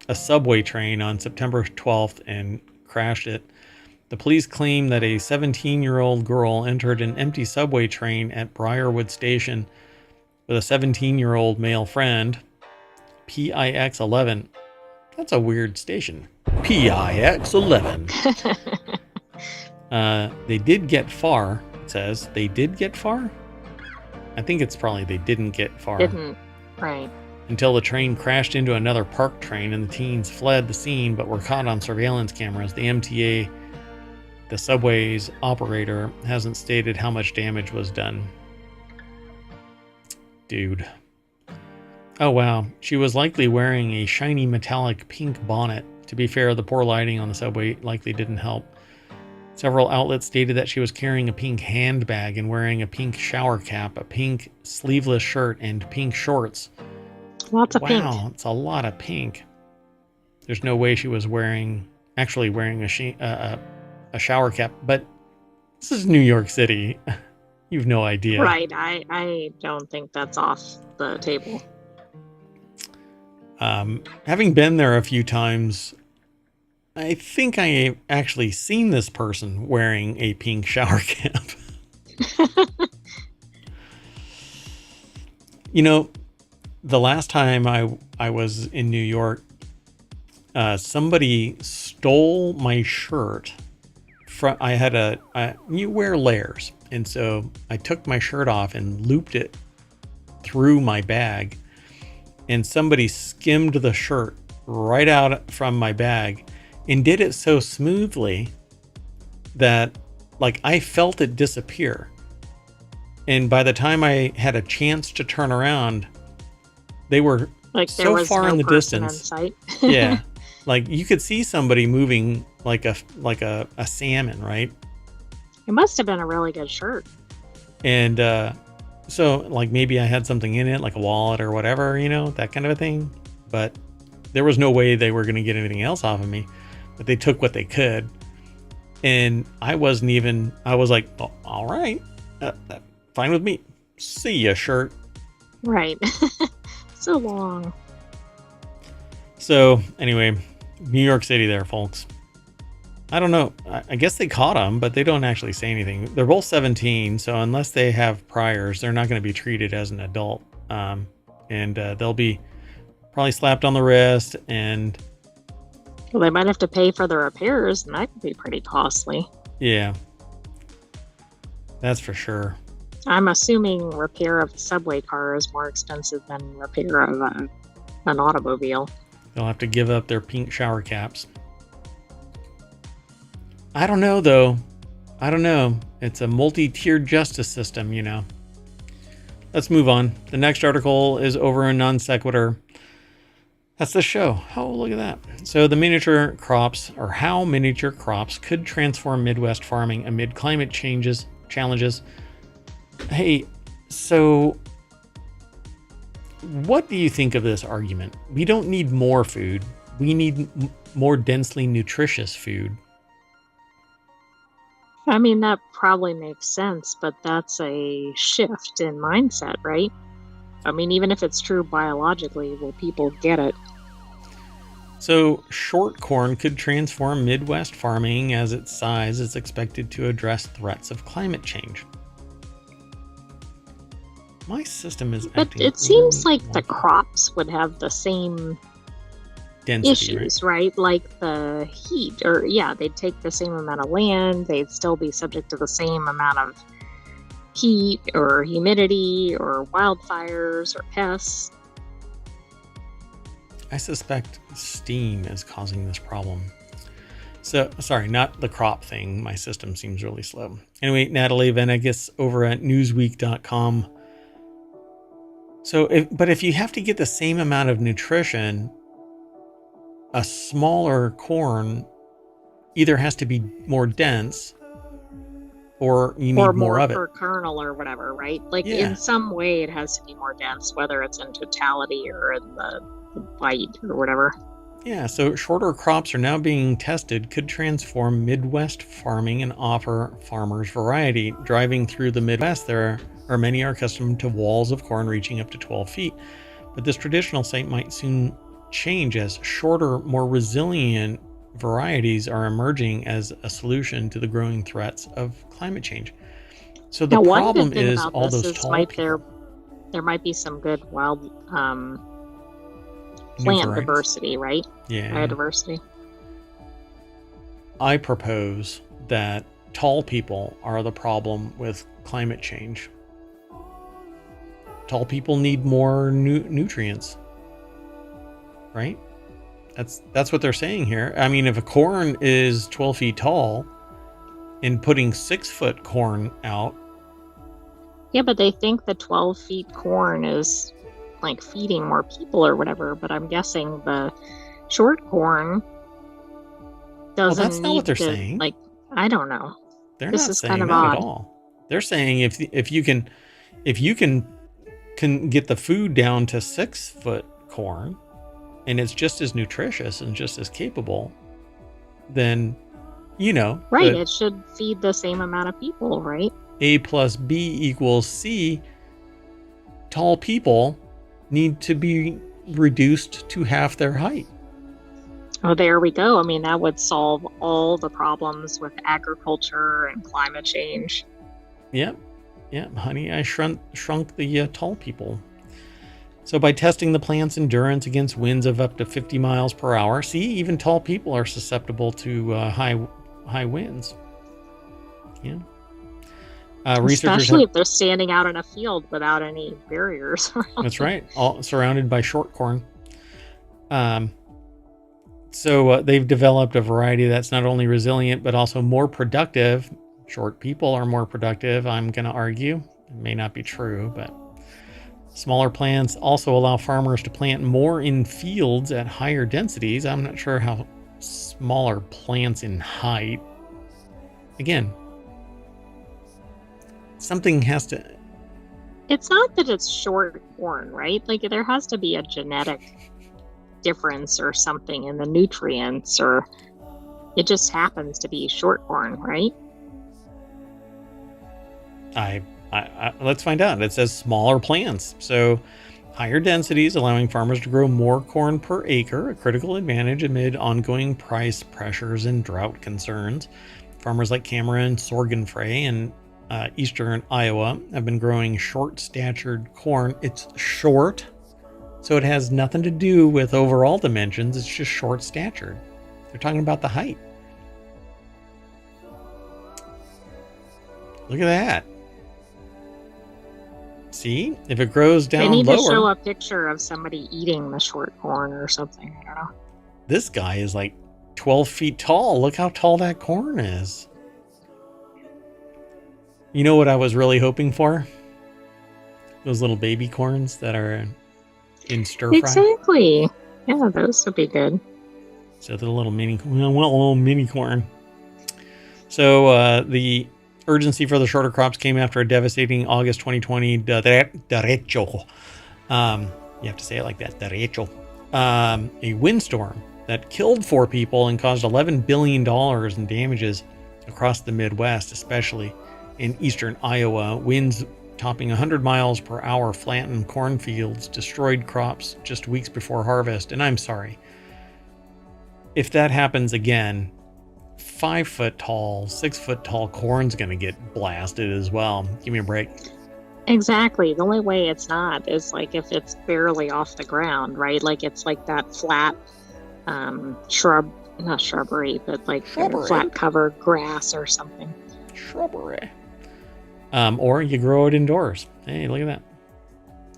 S1: a subway train on September 12th and crashed it. The police claim that a 17-year-old girl entered an empty subway train at Briarwood Station with a 17-year-old male friend. PIX-11. That's a weird station. PIX-11. They did get far, it says. They did get far? I think it's probably they didn't get far.
S2: Didn't, right.
S1: Until the train crashed into another parked train and the teens fled the scene but were caught on surveillance cameras. The MTA, the subway's operator, hasn't stated how much damage was done. Dude. Oh wow, she was likely wearing a shiny metallic pink bonnet. To be fair, the poor lighting on the subway likely didn't help. Several outlets stated that she was carrying a pink handbag and wearing a pink shower cap, a pink sleeveless shirt, and pink shorts.
S2: Lots of pink.
S1: Wow, it's a lot of pink. There's no way she was actually wearing a shower cap, but this is New York City. You've no idea.
S2: Right, I don't think that's off the table.
S1: Having been there a few times, I think I have actually seen this person wearing a pink shower cap. You know, the last time I was in New York, somebody stole my shirt. You wear layers. And so I took my shirt off and looped it through my bag. And somebody skimmed the shirt right out from my bag and did it so smoothly that like I felt it disappear. And by the time I had a chance to turn around, they were
S2: like
S1: so far in the distance.
S2: In sight.
S1: Yeah. Like you could see somebody moving like a salmon, right?
S2: It must have been a really good shirt.
S1: And So, like, maybe I had something in it, like a wallet or whatever, that kind of a thing. But there was no way they were going to get anything else off of me. But they took what they could. And I was like, oh, all right, fine with me. See ya, shirt.
S2: Right. So long.
S1: So, anyway, New York City there, folks. I don't know. I guess they caught them, but they don't actually say anything. They're both 17, so unless they have priors, they're not going to be treated as an adult. And they'll be probably slapped on the wrist. And
S2: well, they might have to pay for the repairs, and that could be pretty costly.
S1: Yeah, that's for sure.
S2: I'm assuming repair of a subway car is more expensive than repair of an automobile.
S1: They'll have to give up their pink shower caps. I don't know, though. I don't know. It's a multi-tiered justice system, Let's move on. The next article is over in Non Sequitur. That's the show. Oh, look at that. So the miniature crops, or how miniature crops could transform Midwest farming amid climate challenges. Hey, so what do you think of this argument? We don't need more food. We need more densely nutritious food.
S2: I mean, that probably makes sense, but that's a shift in mindset, right? I mean, even if it's true biologically, will people get it?
S1: So, short corn could transform Midwest farming as its size is expected to address threats of climate change. My system is
S2: but
S1: acting
S2: it seems
S1: really
S2: like the crops would have the same
S1: density,
S2: issues, right? Like the heat, or they'd take the same amount of land, they'd still be subject to the same amount of heat or humidity or wildfires or pests.
S1: I suspect steam is causing this problem. So, sorry, not the crop thing. My system seems really slow. Anyway, Natalie Venegas over at newsweek.com. So, if you have to get the same amount of nutrition, a smaller corn either has to be more dense or you need more of it.
S2: Or kernel or whatever, right? Like in some way it has to be more dense, whether it's in totality or in the bite or whatever.
S1: Yeah, so shorter crops are now being tested could transform Midwest farming and offer farmers variety. Driving through the Midwest, many are accustomed to walls of corn reaching up to 12 feet. But this traditional site might soon change as shorter, more resilient varieties are emerging as a solution to the growing threats of climate change. So the problem is all those tall people.
S2: There might be some good wild plant diversity, right?
S1: Yeah.
S2: Biodiversity.
S1: I propose that tall people are the problem with climate change. Tall people need more nutrients, right? That's what they're saying here. I mean, if a corn is 12 feet tall and putting 6-foot corn out.
S2: Yeah, but they think the 12 feet corn is like feeding more people or whatever, but I'm guessing the short corn doesn't.
S1: Well, that's not what they're saying.
S2: Like, I don't know.
S1: They're not saying that at all. They're saying if you can get the food down to 6-foot corn and it's just as nutritious and just as capable, then
S2: right, it should feed the same amount of people, right?
S1: A plus B equals C. Tall people need to be reduced to half their height.
S2: Oh, there we go. I mean, that would solve all the problems with agriculture and climate change.
S1: Yep, honey, I shrunk the tall people. So by testing the plant's endurance against winds of up to 50 miles per hour, see, even tall people are susceptible to high winds. Yeah.
S2: Especially if they're standing out in a field without any barriers.
S1: That's right, all surrounded by short corn. So they've developed a variety that's not only resilient but also more productive. Short people are more productive, I'm going to argue. It may not be true, but smaller plants also allow farmers to plant more in fields at higher densities. I'm not sure how smaller plants in height. Again, something has to...
S2: It's not that it's short corn, right? Like there has to be a genetic difference or something in the nutrients, or it just happens to be short corn, right?
S1: Let's find out. It says smaller plants. So higher densities, allowing farmers to grow more corn per acre, a critical advantage amid ongoing price pressures and drought concerns. Farmers like Cameron Sorgenfrey and eastern Iowa have been growing short-statured corn. It's short, so it has nothing to do with overall dimensions. It's just short-statured. They're talking about the height. Look at that. See, if it grows down lower.
S2: They need to show a picture of somebody eating the short corn or something. I don't know.
S1: This guy is like 12 feet tall. Look how tall that corn is. You know what I was really hoping for? Those little baby corns that are in stir fry.
S2: Exactly. Yeah, those would be good.
S1: So the little mini, I want a little mini corn. So the urgency for the shorter crops came after a devastating August 2020 derecho. You have to say it like that, derecho. A windstorm that killed 4 people and caused $11 billion in damages across the Midwest, especially in eastern Iowa. Winds topping 100 miles per hour flattened cornfields, destroyed crops just weeks before harvest. And I'm sorry, if that happens again, 5 foot tall, 6 foot tall corn's going to get blasted as well. Give me a break.
S2: Exactly. The only way it's not is like if it's barely off the ground, right? Like it's like that flat not shrubbery, but like flat covered grass or something.
S1: Shrubbery. Or you grow it indoors. Hey, look at that.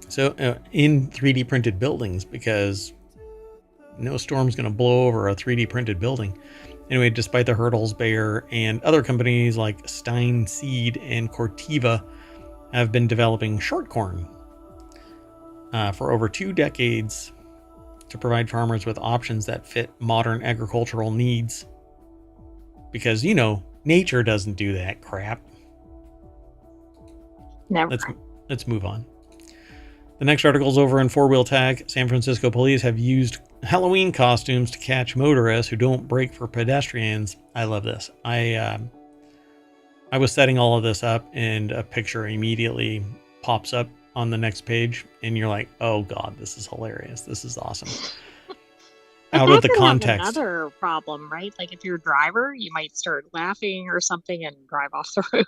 S1: So in 3D printed buildings, because no storm's going to blow over a 3D printed building. Anyway, despite the hurdles, Bayer and other companies like Stein Seed and Corteva have been developing short corn for over 2 decades to provide farmers with options that fit modern agricultural needs. Because, you know, nature doesn't do that crap.
S2: Never.
S1: Let's move on. The next article is over in 4-Wheel Tag. San Francisco police have used Halloween costumes to catch motorists who don't brake for pedestrians. I love this. I was setting all of this up and a picture immediately pops up on the next page and you're like, oh God, this is hilarious. This is awesome. Out of the context.
S2: Another problem, right? Like if you're a driver, you might start laughing or something and drive off the road.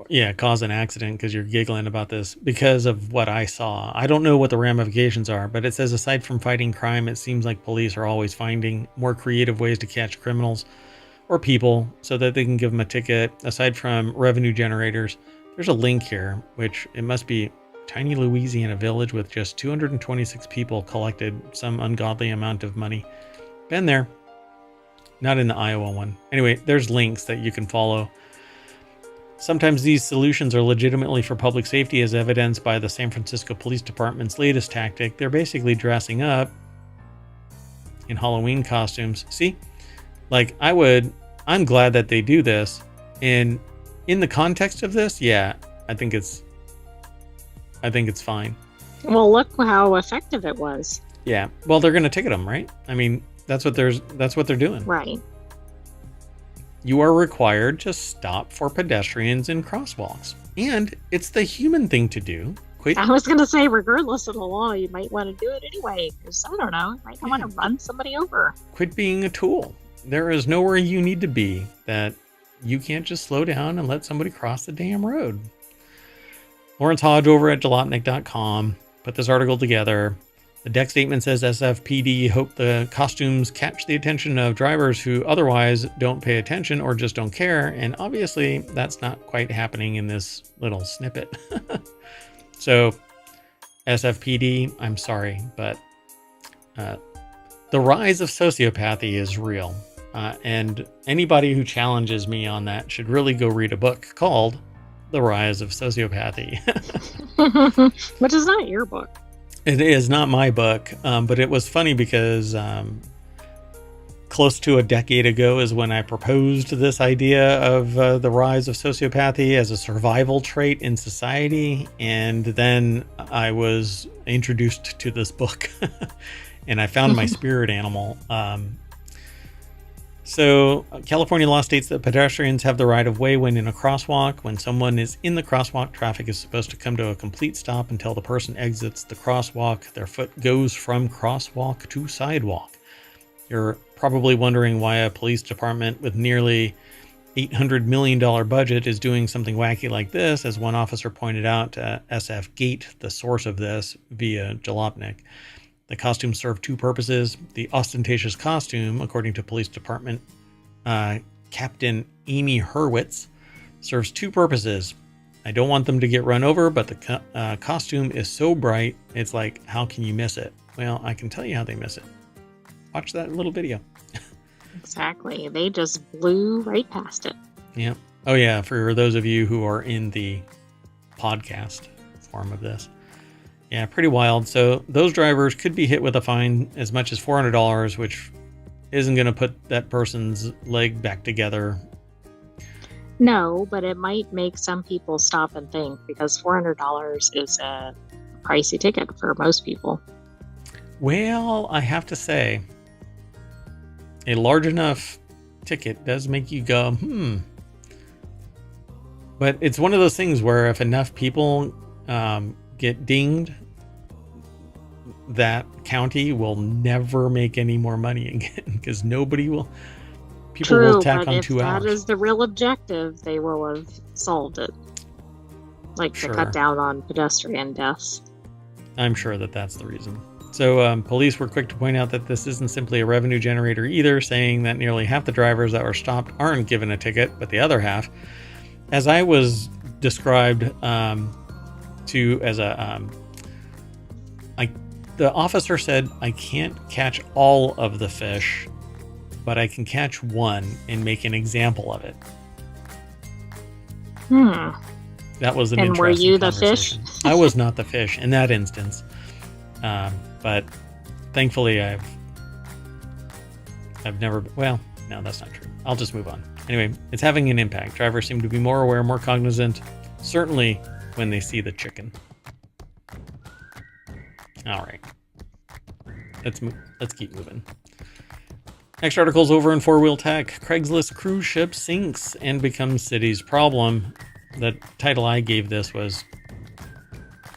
S1: Yeah, cause an accident because you're giggling about this because of what I saw. I don't know what the ramifications are, but it says aside from fighting crime, it seems like police are always finding more creative ways to catch criminals or people so that they can give them a ticket. Aside from revenue generators, there's a link here, which it must be tiny Louisiana village with just 226 people collected some ungodly amount of money. Been there. Not in the Iowa one. Anyway, there's links that you can follow. Sometimes these solutions are legitimately for public safety, as evidenced by the San Francisco Police Department's latest tactic. They're basically dressing up in Halloween costumes. See? Like, I'm glad that they do this. And in the context of this, yeah, I think it's fine.
S2: Well, look how effective it was.
S1: Yeah. Well, they're going to ticket them, right? I mean, that's what they're doing.
S2: Right.
S1: You are required to stop for pedestrians in crosswalks. And it's the human thing to do.
S2: I was going to say, regardless of the law, you might want to do it anyway. Because, I don't know, you might want to run somebody over.
S1: Quit being a tool. There is nowhere you need to be that you can't just slow down and let somebody cross the damn road. Lawrence Hodge over at jalopnik.com put this article together. The deck statement says SFPD hope the costumes catch the attention of drivers who otherwise don't pay attention or just don't care. And obviously that's not quite happening in this little snippet. So SFPD, I'm sorry, but the rise of sociopathy is real. And anybody who challenges me on that should really go read a book called The Rise of Sociopathy.
S2: Which is not your book.
S1: It is not my book, but it was funny because close to a decade ago is when I proposed this idea of the rise of sociopathy as a survival trait in society. And then I was introduced to this book and I found my spirit animal. So California law states that pedestrians have the right of way when in a crosswalk. When someone is in the crosswalk, traffic is supposed to come to a complete stop until the person exits the crosswalk. Their foot goes from crosswalk to sidewalk. You're probably wondering why a police department with nearly $800 million budget is doing something wacky like this, as one officer pointed out to SF Gate, the source of this, via Jalopnik. The costume served two purposes. The ostentatious costume, according to police department Captain Amy Hurwitz, serves two purposes. I don't want them to get run over, but the costume is so bright, it's like, how can you miss it? Well, I can tell you how they miss it. Watch that little video.
S2: Exactly. They just blew right past it.
S1: Yeah. Oh, yeah. For those of you who are in the podcast form of this. Yeah, pretty wild. So those drivers could be hit with a fine as much as $400, which isn't going to put that person's leg back together.
S2: No, but it might make some people stop and think, because $400 is a pricey ticket for most people.
S1: Well, I have to say, a large enough ticket does make you go, But it's one of those things where if enough people get dinged, that county will never make any more money again, because people will tack on 2 hours.
S2: That is the real objective, they will have solved it. Like to cut down on pedestrian deaths.
S1: I'm sure that that's the reason. So police were quick to point out that this isn't simply a revenue generator either, saying that nearly half the drivers that were stopped aren't given a ticket, but the other half, as I was described the officer said, I can't catch all of the fish, but I can catch one and make an example of it. That was an interesting
S2: And were you the fish?
S1: I was not the fish in that instance. But thankfully I've never, well, no, that's not true. I'll just move on. Anyway, it's having an impact. Drivers seem to be more aware, more cognizant, certainly when they see the chicken. All right. Let's keep moving. Next article's over in four-wheel tech. Craigslist cruise ship sinks and becomes city's problem. The title I gave this was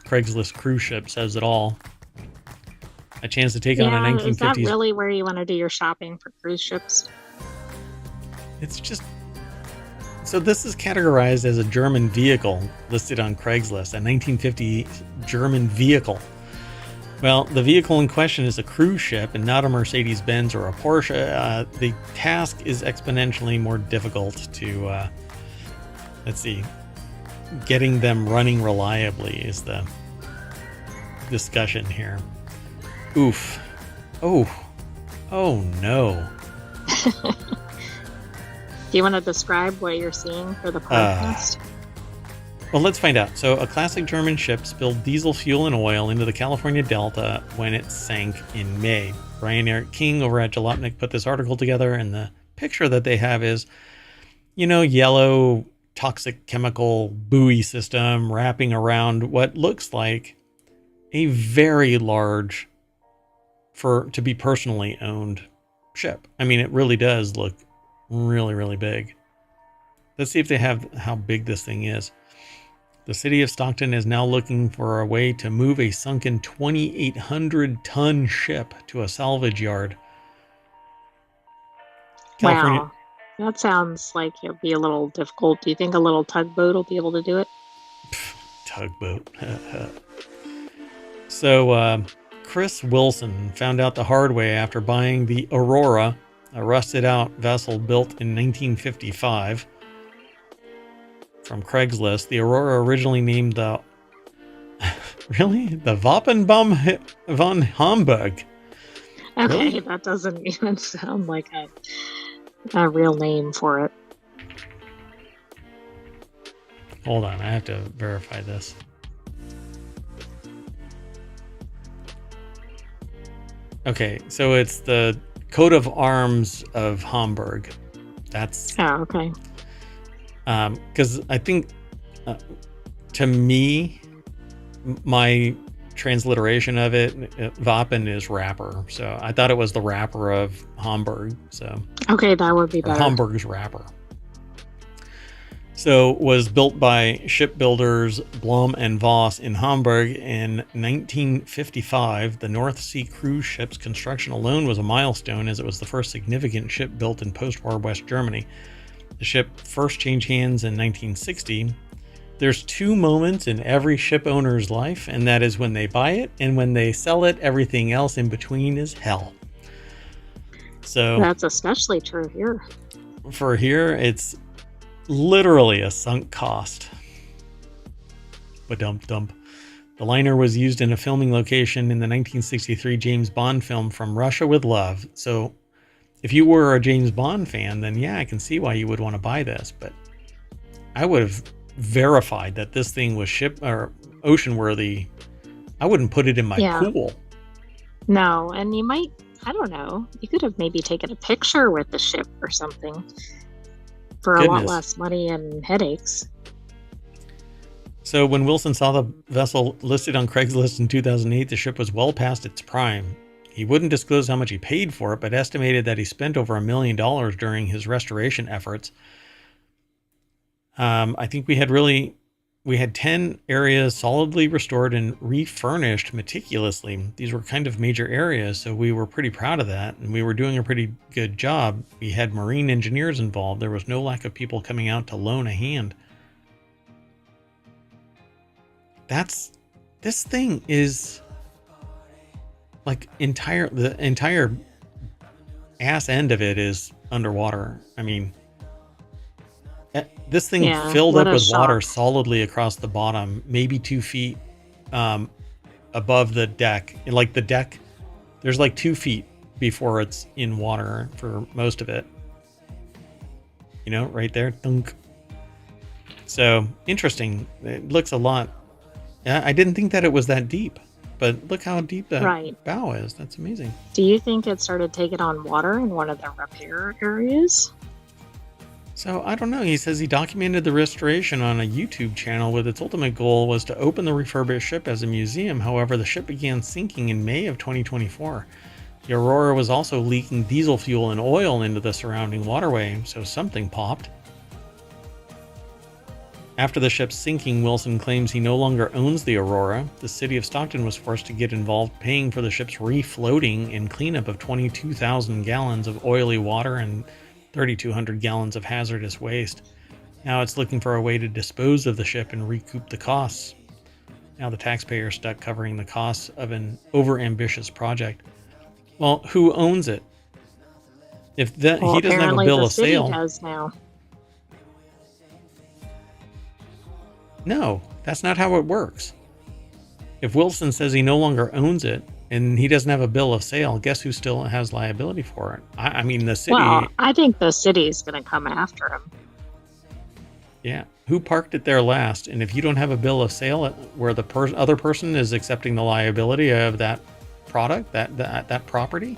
S1: Craigslist cruise ship says it all. A chance to take on a 1950s...
S2: Is that really where you want to do your shopping for cruise ships?
S1: It's just... So this is categorized as a German vehicle listed on Craigslist, a 1950 German vehicle. Well, the vehicle in question is a cruise ship and not a Mercedes-Benz or a Porsche. The task is exponentially more difficult to, getting them running reliably is the discussion here. Oof. Oh no.
S2: Do you want to describe what you're seeing for the podcast?
S1: Well, let's find out. So, a classic German ship spilled diesel fuel and oil into the California Delta when it sank in May. Brian Eric King over at Jalopnik put this article together, and the picture that they have is, yellow toxic chemical buoy system wrapping around what looks like a very large, to be personally owned ship. I mean, it really does look really, really big. Let's see if they have how big this thing is. The city of Stockton is now looking for a way to move a sunken 2,800-ton ship to a salvage yard. California...
S2: Wow. That sounds like it would be a little difficult. Do you think a little tugboat will be able to do it?
S1: Tugboat. So, Chris Wilson found out the hard way after buying the Aurora, a rusted-out vessel built in 1955. From Craigslist. The Aurora, originally named the Wappenbaum von Hamburg.
S2: Okay,
S1: really?
S2: That doesn't even sound like a real name for it.
S1: Hold on, I have to verify this. Okay, so it's the coat of arms of Hamburg. That's
S2: okay.
S1: because I think to me, my transliteration of it, Wappen is wrapper. So I thought it was the wrapper of Hamburg. So
S2: Okay, that would be
S1: or
S2: better.
S1: Hamburg's wrapper. So was built by shipbuilders Blom and Voss in Hamburg in 1955. The North Sea cruise ship's construction alone was a milestone, as it was the first significant ship built in post-war West Germany. The ship first changed hands in 1960. There's two moments in every ship owner's life, and that is when they buy it and when they sell it. Everything else in between is hell. So
S2: That's especially true here.
S1: for here, it's literally a sunk cost. Ba-dump-dump. The liner was used in a filming location in the 1963 James Bond film From Russia with Love. So if you were a James Bond fan, then yeah, I can see why you would want to buy this. But I would have verified that this thing was ship or ocean worthy. I wouldn't put it in my pool.
S2: No, and you might, I don't know, you could have maybe taken a picture with the ship or something for a lot less money and headaches.
S1: So when Wilson saw the vessel listed on Craigslist in 2008, the ship was well past its prime. He wouldn't disclose how much he paid for it, but estimated that he spent over $1 million during his restoration efforts. I think we had 10 areas solidly restored and refurnished meticulously. These were kind of major areas, so we were pretty proud of that, and we were doing a pretty good job. We had marine engineers involved. There was no lack of people coming out to loan a hand. This thing is like the entire ass end of it is underwater. I mean, this thing filled up with water solidly across the bottom, maybe 2 feet above the deck. Like the deck, there's like 2 feet before it's in water for most of it. You know, right there. Dunk. So interesting. It looks a lot. I didn't think that it was that deep, but look how deep that bow is. That's amazing.
S2: Do you think it started taking on water in one of the repair areas?
S1: So I don't know. He says he documented the restoration on a YouTube channel with its ultimate goal was to open the refurbished ship as a museum. However, the ship began sinking in May of 2024. The Aurora was also leaking diesel fuel and oil into the surrounding waterway, so something popped. After the ship's sinking, Wilson claims he no longer owns the Aurora. The city of Stockton was forced to get involved, paying for the ship's refloating and cleanup of 22,000 gallons of oily water and 3,200 gallons of hazardous waste. Now it's looking for a way to dispose of the ship and recoup the costs. Now the taxpayer is stuck covering the costs of an overambitious project. Well, who owns it? If he doesn't have a bill of sale.
S2: The city does now.
S1: No, that's not how it works. If Wilson says he no longer owns it and he doesn't have a bill of sale, guess who still has liability for it? I mean, the city.
S2: Well, I think the city's going to come after him.
S1: Yeah. Who parked it there last? And if you don't have a bill of sale where the other person is accepting the liability of that product, that property.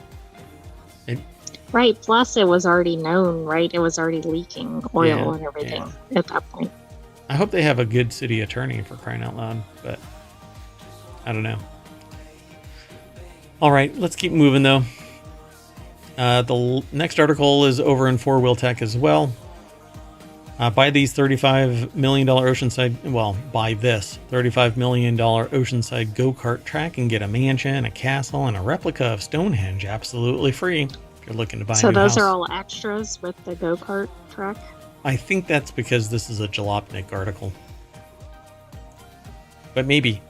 S2: Right. Plus, it was already known, right? It was already leaking oil and everything at that point.
S1: I hope they have a good city attorney, for crying out loud, but I don't know. All right, let's keep moving though. The next article is over in 4-Wheel Tech as well. Buy these $35 million buy this $35 million Oceanside go-kart track and get a mansion, a castle, and a replica of Stonehenge absolutely free if you're looking to buy a new house.
S2: So those are all extras with the go-kart track?
S1: I think that's because this is a Jalopnik article. But maybe.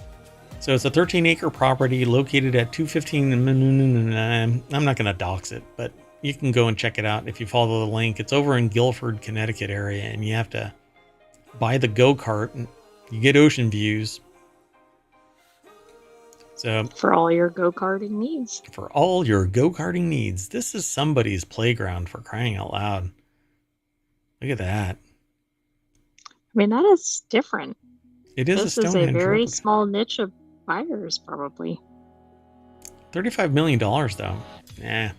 S1: So it's a 13-acre property located at 215. I'm not going to dox it, but you can go and check it out if you follow the link. It's over in Guilford, Connecticut area, and you have to buy the go-kart. And you get ocean views. So
S2: for all your go-karting needs.
S1: For all your go-karting needs. This is somebody's playground, for crying out loud. Look at that.
S2: I mean, that is different.
S1: It is
S2: this
S1: a Stonehenge
S2: is a very
S1: replica.
S2: small niche of buyers, probably.
S1: $35 million, though. Nah.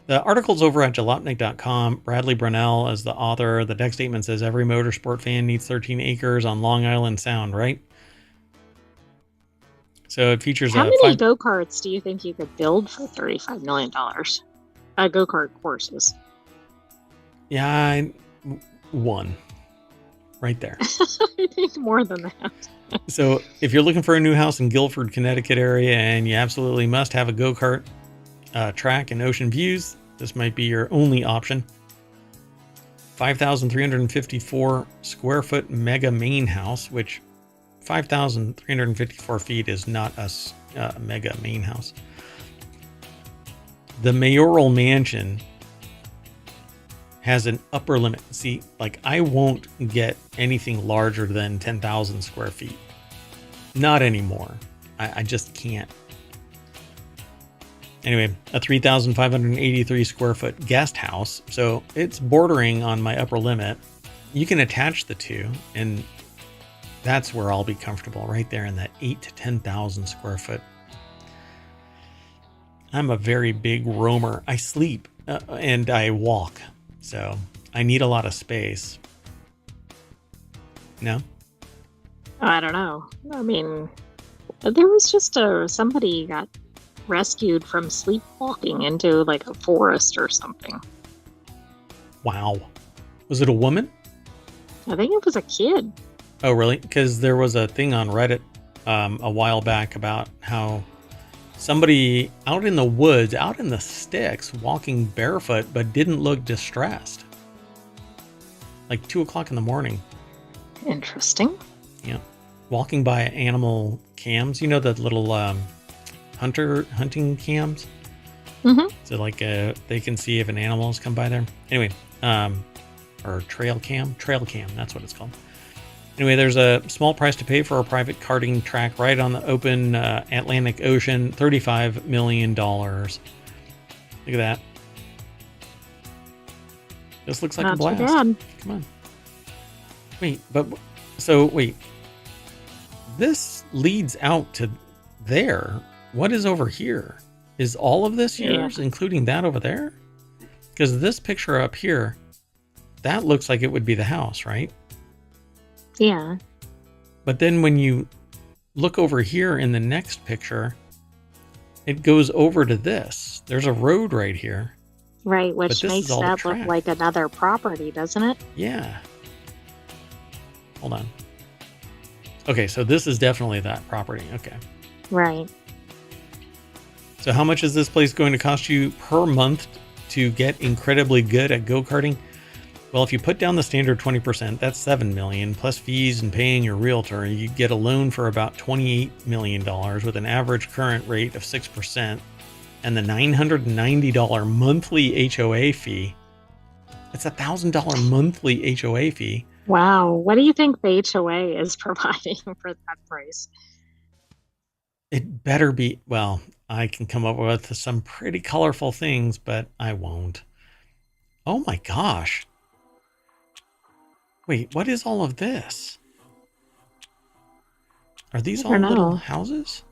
S1: The article's over at jalopnik.com. Bradley Brunell is the author. The deck statement says every motorsport fan needs 13 acres on Long Island Sound, right? So it features
S2: How many go-karts do you think you could build for $35 million? Go-kart courses.
S1: Yeah, one. Right there.
S2: I think more than that.
S1: So if you're looking for a new house in Guilford, Connecticut area, and you absolutely must have a go-kart track and ocean views, this might be your only option. 5,354 square foot mega main house, which 5,354 feet is not a mega main house. The mayoral mansion has an upper limit. See, like I won't get anything larger than 10,000 square feet. Not anymore. I just can't. Anyway, a 3,583 square foot guest house. So it's bordering on my upper limit. You can attach the two, and that's where I'll be comfortable, right there in that 8 to 10,000 square foot. I'm a very big roamer. I sleep and I walk. So I need a lot of space. No?
S2: I don't know. I mean, there was just somebody got rescued from sleepwalking into like a forest or something.
S1: Wow. Was it a woman?
S2: I think it was a kid.
S1: Oh, really? Because there was a thing on Reddit a while back about how somebody out in the woods, out in the sticks, walking barefoot, but didn't look distressed. Like 2 o'clock in the morning.
S2: Interesting.
S1: Yeah. Walking by animal cams. You know, the little hunting cams?
S2: Mm-hmm.
S1: So like they can see if an animal has come by there. Anyway, or trail cam, that's what it's called. Anyway, there's a small price to pay for a private karting track right on the open Atlantic Ocean, $35 million. Look at that. This looks like
S2: Not
S1: a blast.
S2: too bad.
S1: Come on. Wait, wait. This leads out to there. What is over here? Is all of this yours, including that over there? Because this picture up here, that looks like it would be the house, right?
S2: Yeah.
S1: But then when you look over here in the next picture, it goes over to this. There's a road right here.
S2: Right, which makes that look like another property, doesn't it?
S1: Yeah. Hold on. Okay, so this is definitely that property. Okay.
S2: Right.
S1: So how much is this place going to cost you per month to get incredibly good at go-karting? Well, if you put down the standard 20%, that's $7 million, plus fees and paying your realtor, you get a loan for about $28 million with an average current rate of 6%, and the $990 monthly HOA fee. It's $1,000 monthly HOA fee.
S2: Wow. What do you think the HOA is providing for that price?
S1: It better be, well, I can come up with some pretty colorful things, but I won't. Oh my gosh. Wait, what is all of this? Are these all little houses?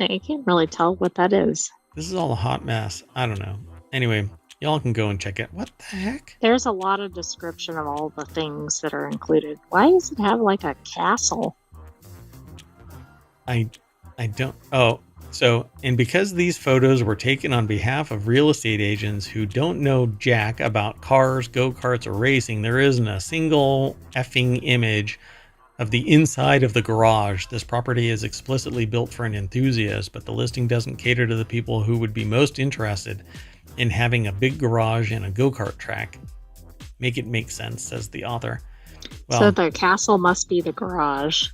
S2: I can't really tell what that is.
S1: This is all a hot mess. I don't know. Anyway, y'all can go and check it. What the heck?
S2: There's a lot of description of all the things that are included. Why does it have like a castle?
S1: I don't. Oh, so, and because these photos were taken on behalf of real estate agents who don't know jack about cars, go-karts, or racing, there isn't a single effing image of the inside of the garage. This property is explicitly built for an enthusiast, but the listing doesn't cater to the people who would be most interested in having a big garage and a go-kart track. Make it make sense, says the author. Well,
S2: so the castle must be the garage.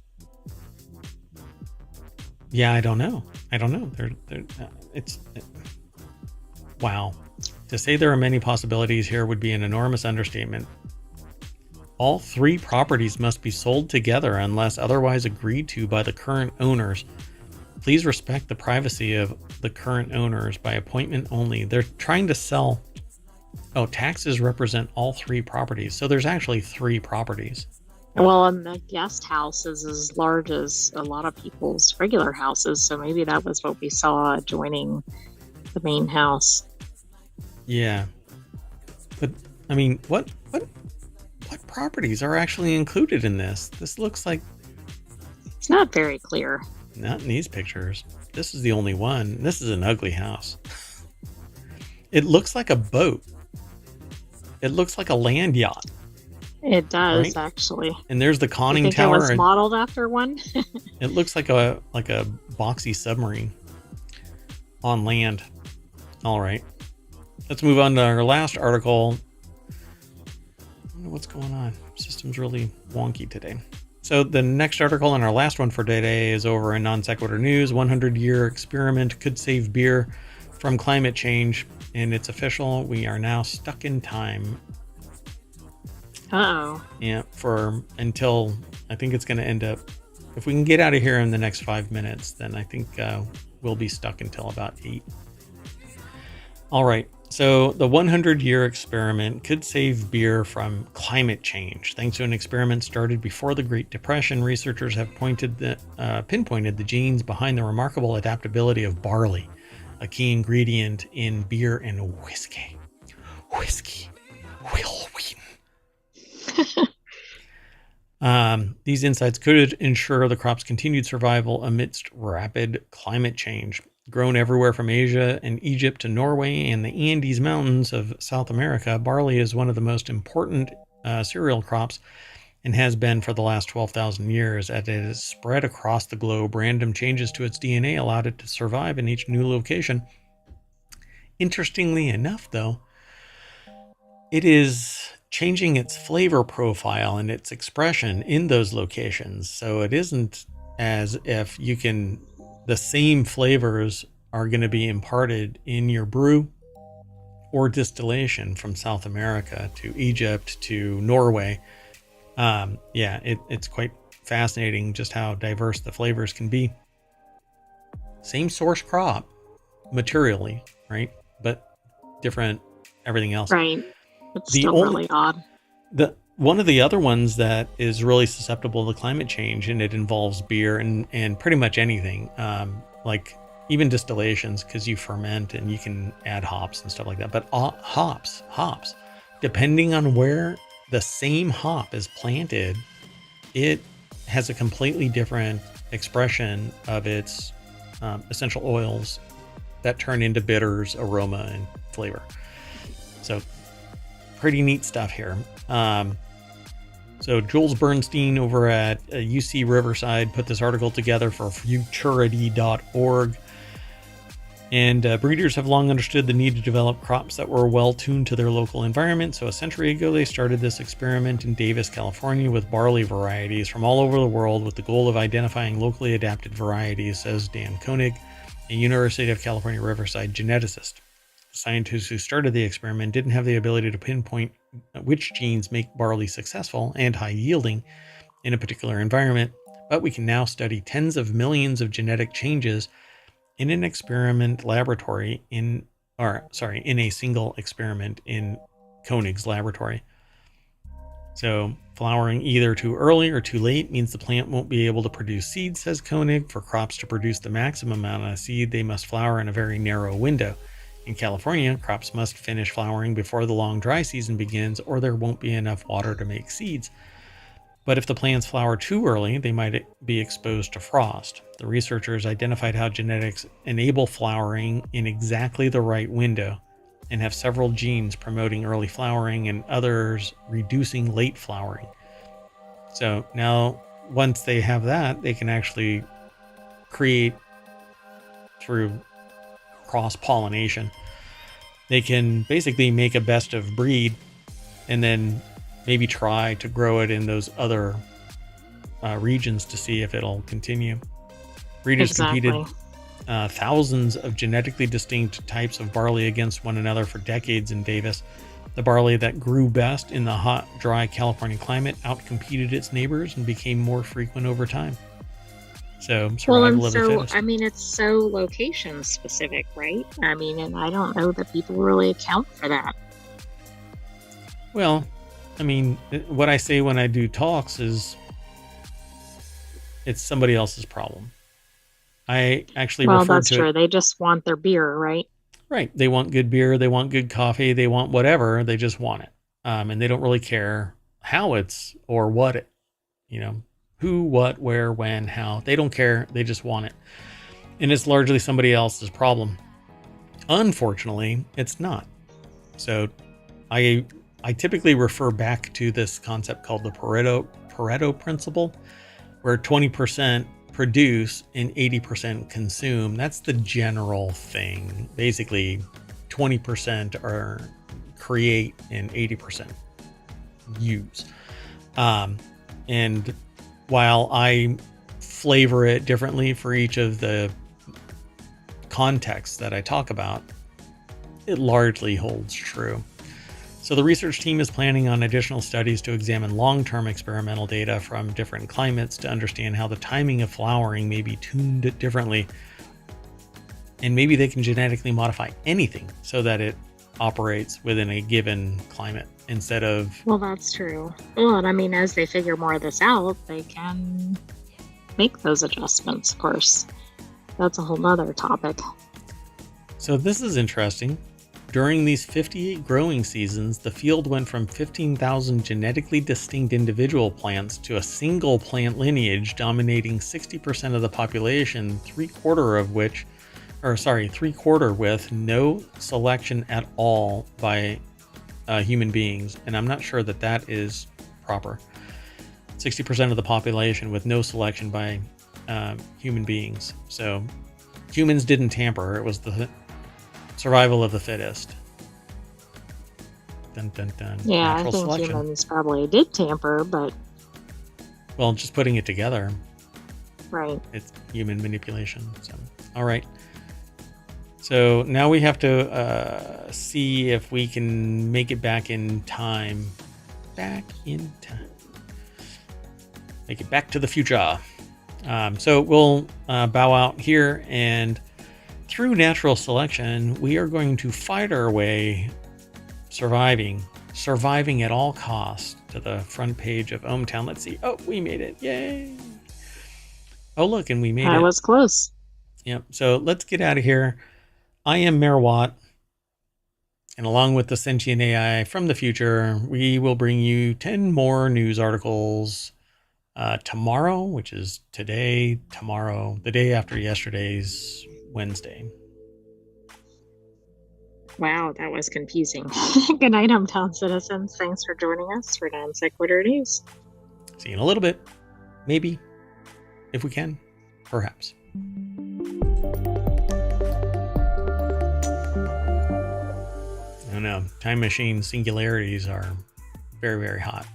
S1: Yeah, I don't know. Wow. To say there are many possibilities here would be an enormous understatement. All three properties must be sold together unless otherwise agreed to by the current owners. Please respect the privacy of the current owners by appointment only. They're trying to sell. Oh, taxes represent all three properties. So there's actually three properties.
S2: Well, and the guest house is as large as a lot of people's regular houses, so maybe that was what we saw adjoining the main house.
S1: Yeah. But I mean, what properties are actually included in this? This looks like
S2: It's not very clear.
S1: not in these pictures. This is the only one. This is an ugly house. It looks like a boat. It looks like a land yacht.
S2: It does,
S1: Right?
S2: actually.
S1: And there's the
S2: You
S1: conning
S2: think it
S1: tower.
S2: was modeled after one?
S1: It looks like a boxy submarine on land. All right. Let's move on to our last article. I don't know what's going on. System's really wonky today. So the next article and our last one for today is over in Non Sequitur News. 100-year experiment could save beer from climate change. And it's official. We are now stuck in time.
S2: Uh-oh.
S1: Yeah, until I think it's going to end up. If we can get out of here in the next 5 minutes, then I think we'll be stuck until about 8. All right. So the 100-year experiment could save beer from climate change. Thanks to an experiment started before the Great Depression, researchers have pinpointed the genes behind the remarkable adaptability of barley, a key ingredient in beer and whiskey. Will Wheaton. These insights could ensure the crop's continued survival amidst rapid climate change. Grown everywhere from Asia and Egypt to Norway and the Andes Mountains of South America, barley is one of the most important cereal crops and has been for the last 12,000 years. As it is spread across the globe, random changes to its DNA allowed it to survive in each new location. Interestingly enough, though, it is changing its flavor profile and its expression in those locations. So it isn't as if the same flavors are going to be imparted in your brew or distillation from South America to Egypt to Norway. It's quite fascinating just how diverse the flavors can be. Same source crop materially, right? But different everything else.
S2: Right. It's still really odd.
S1: One of the other ones that is really susceptible to climate change, and it involves beer and pretty much anything, like even distillations, because you ferment and you can add hops and stuff like that. But hops, depending on where the same hop is planted, it has a completely different expression of its essential oils that turn into bitters, aroma, and flavor. So pretty neat stuff here. So Jules Bernstein over at UC Riverside put this article together for futurity.org. And breeders have long understood the need to develop crops that were well tuned to their local environment. So a century ago, they started this experiment in Davis, California with barley varieties from all over the world with the goal of identifying locally adapted varieties, says Dan Koenig, a University of California Riverside geneticist. The scientists who started the experiment didn't have the ability to pinpoint which genes make barley successful and high yielding in a particular environment, but we can now study tens of millions of genetic changes in an experiment laboratory in a single experiment in Koenig's laboratory. So flowering either too early or too late means the plant won't be able to produce seed, says Koenig. For crops to produce the maximum amount of seed, they must flower in a very narrow window. In California, crops must finish flowering before the long dry season begins, or there won't be enough water to make seeds. But if the plants flower too early, they might be exposed to frost. The researchers identified how genetics enable flowering in exactly the right window and have several genes promoting early flowering and others reducing late flowering. So now, once they have that, they can actually create through cross-pollination. They can basically make a best of breed and then maybe try to grow it in those other regions to see if it'll continue. Breeders competed thousands of genetically distinct types of barley against one another for decades in Davis. The barley that grew best in the hot, dry California climate outcompeted its neighbors and became more frequent over time. So survival of the fittest.
S2: I mean, it's so location specific, right? I mean, and I don't know that people really account for that.
S1: Well, I mean, what I say when I do talks is it's somebody else's problem. I actually referred to
S2: that's true. They just want their beer, right?
S1: Right. They want good beer. They want good coffee. They want whatever. They just want it. And they don't really care how it's or what it, who, what, where, when, how. They don't care. They just want it. And it's largely somebody else's problem. Unfortunately, it's not. So I typically refer back to this concept called the Pareto principle, where 20% produce and 80% consume. That's the general thing. Basically, 20% are create and 80% use. And while I flavor it differently for each of the contexts that I talk about, it largely holds true. So the research team is planning on additional studies to examine long-term experimental data from different climates to understand how the timing of flowering may be tuned differently. And maybe they can genetically modify anything so that it operates within a given climate instead of...
S2: Well, that's true. Well, and I mean, as they figure more of this out, they can make those adjustments, of course. That's a whole nother topic.
S1: So this is interesting. During these 58 growing seasons, the field went from 15,000 genetically distinct individual plants to a single plant lineage dominating 60% of the population, three-quarter with no selection at all by human beings. And I'm not sure that is proper. 60% of the population with no selection by human beings. So humans didn't tamper. It was the survival of the fittest. Dun, dun, dun.
S2: Yeah,
S1: Natural
S2: I think
S1: selection.
S2: humans probably did tamper, but...
S1: Well, just putting it together.
S2: Right.
S1: It's human manipulation. So, all right. So now we have to see if we can make it back in time. Make it back to the future. So we'll bow out here, and through natural selection, we are going to fight our way, surviving at all costs to the front page of ohmTown. Let's see. Oh, we made it. Yay. Oh, look, and we made it.
S2: I was close.
S1: Yep. So let's get out of here. I am Mayor Watt, and along with the Sentient AI from the future, we will bring you 10 more news articles tomorrow, which is today, tomorrow, the day after yesterday's Wednesday.
S2: Wow, that was confusing. Good night, ohmTown citizens. Thanks for joining us for Non-Sequitur News.
S1: See you in a little bit. Maybe. If we can. Perhaps. I don't know. Time machine singularities are very, very hot.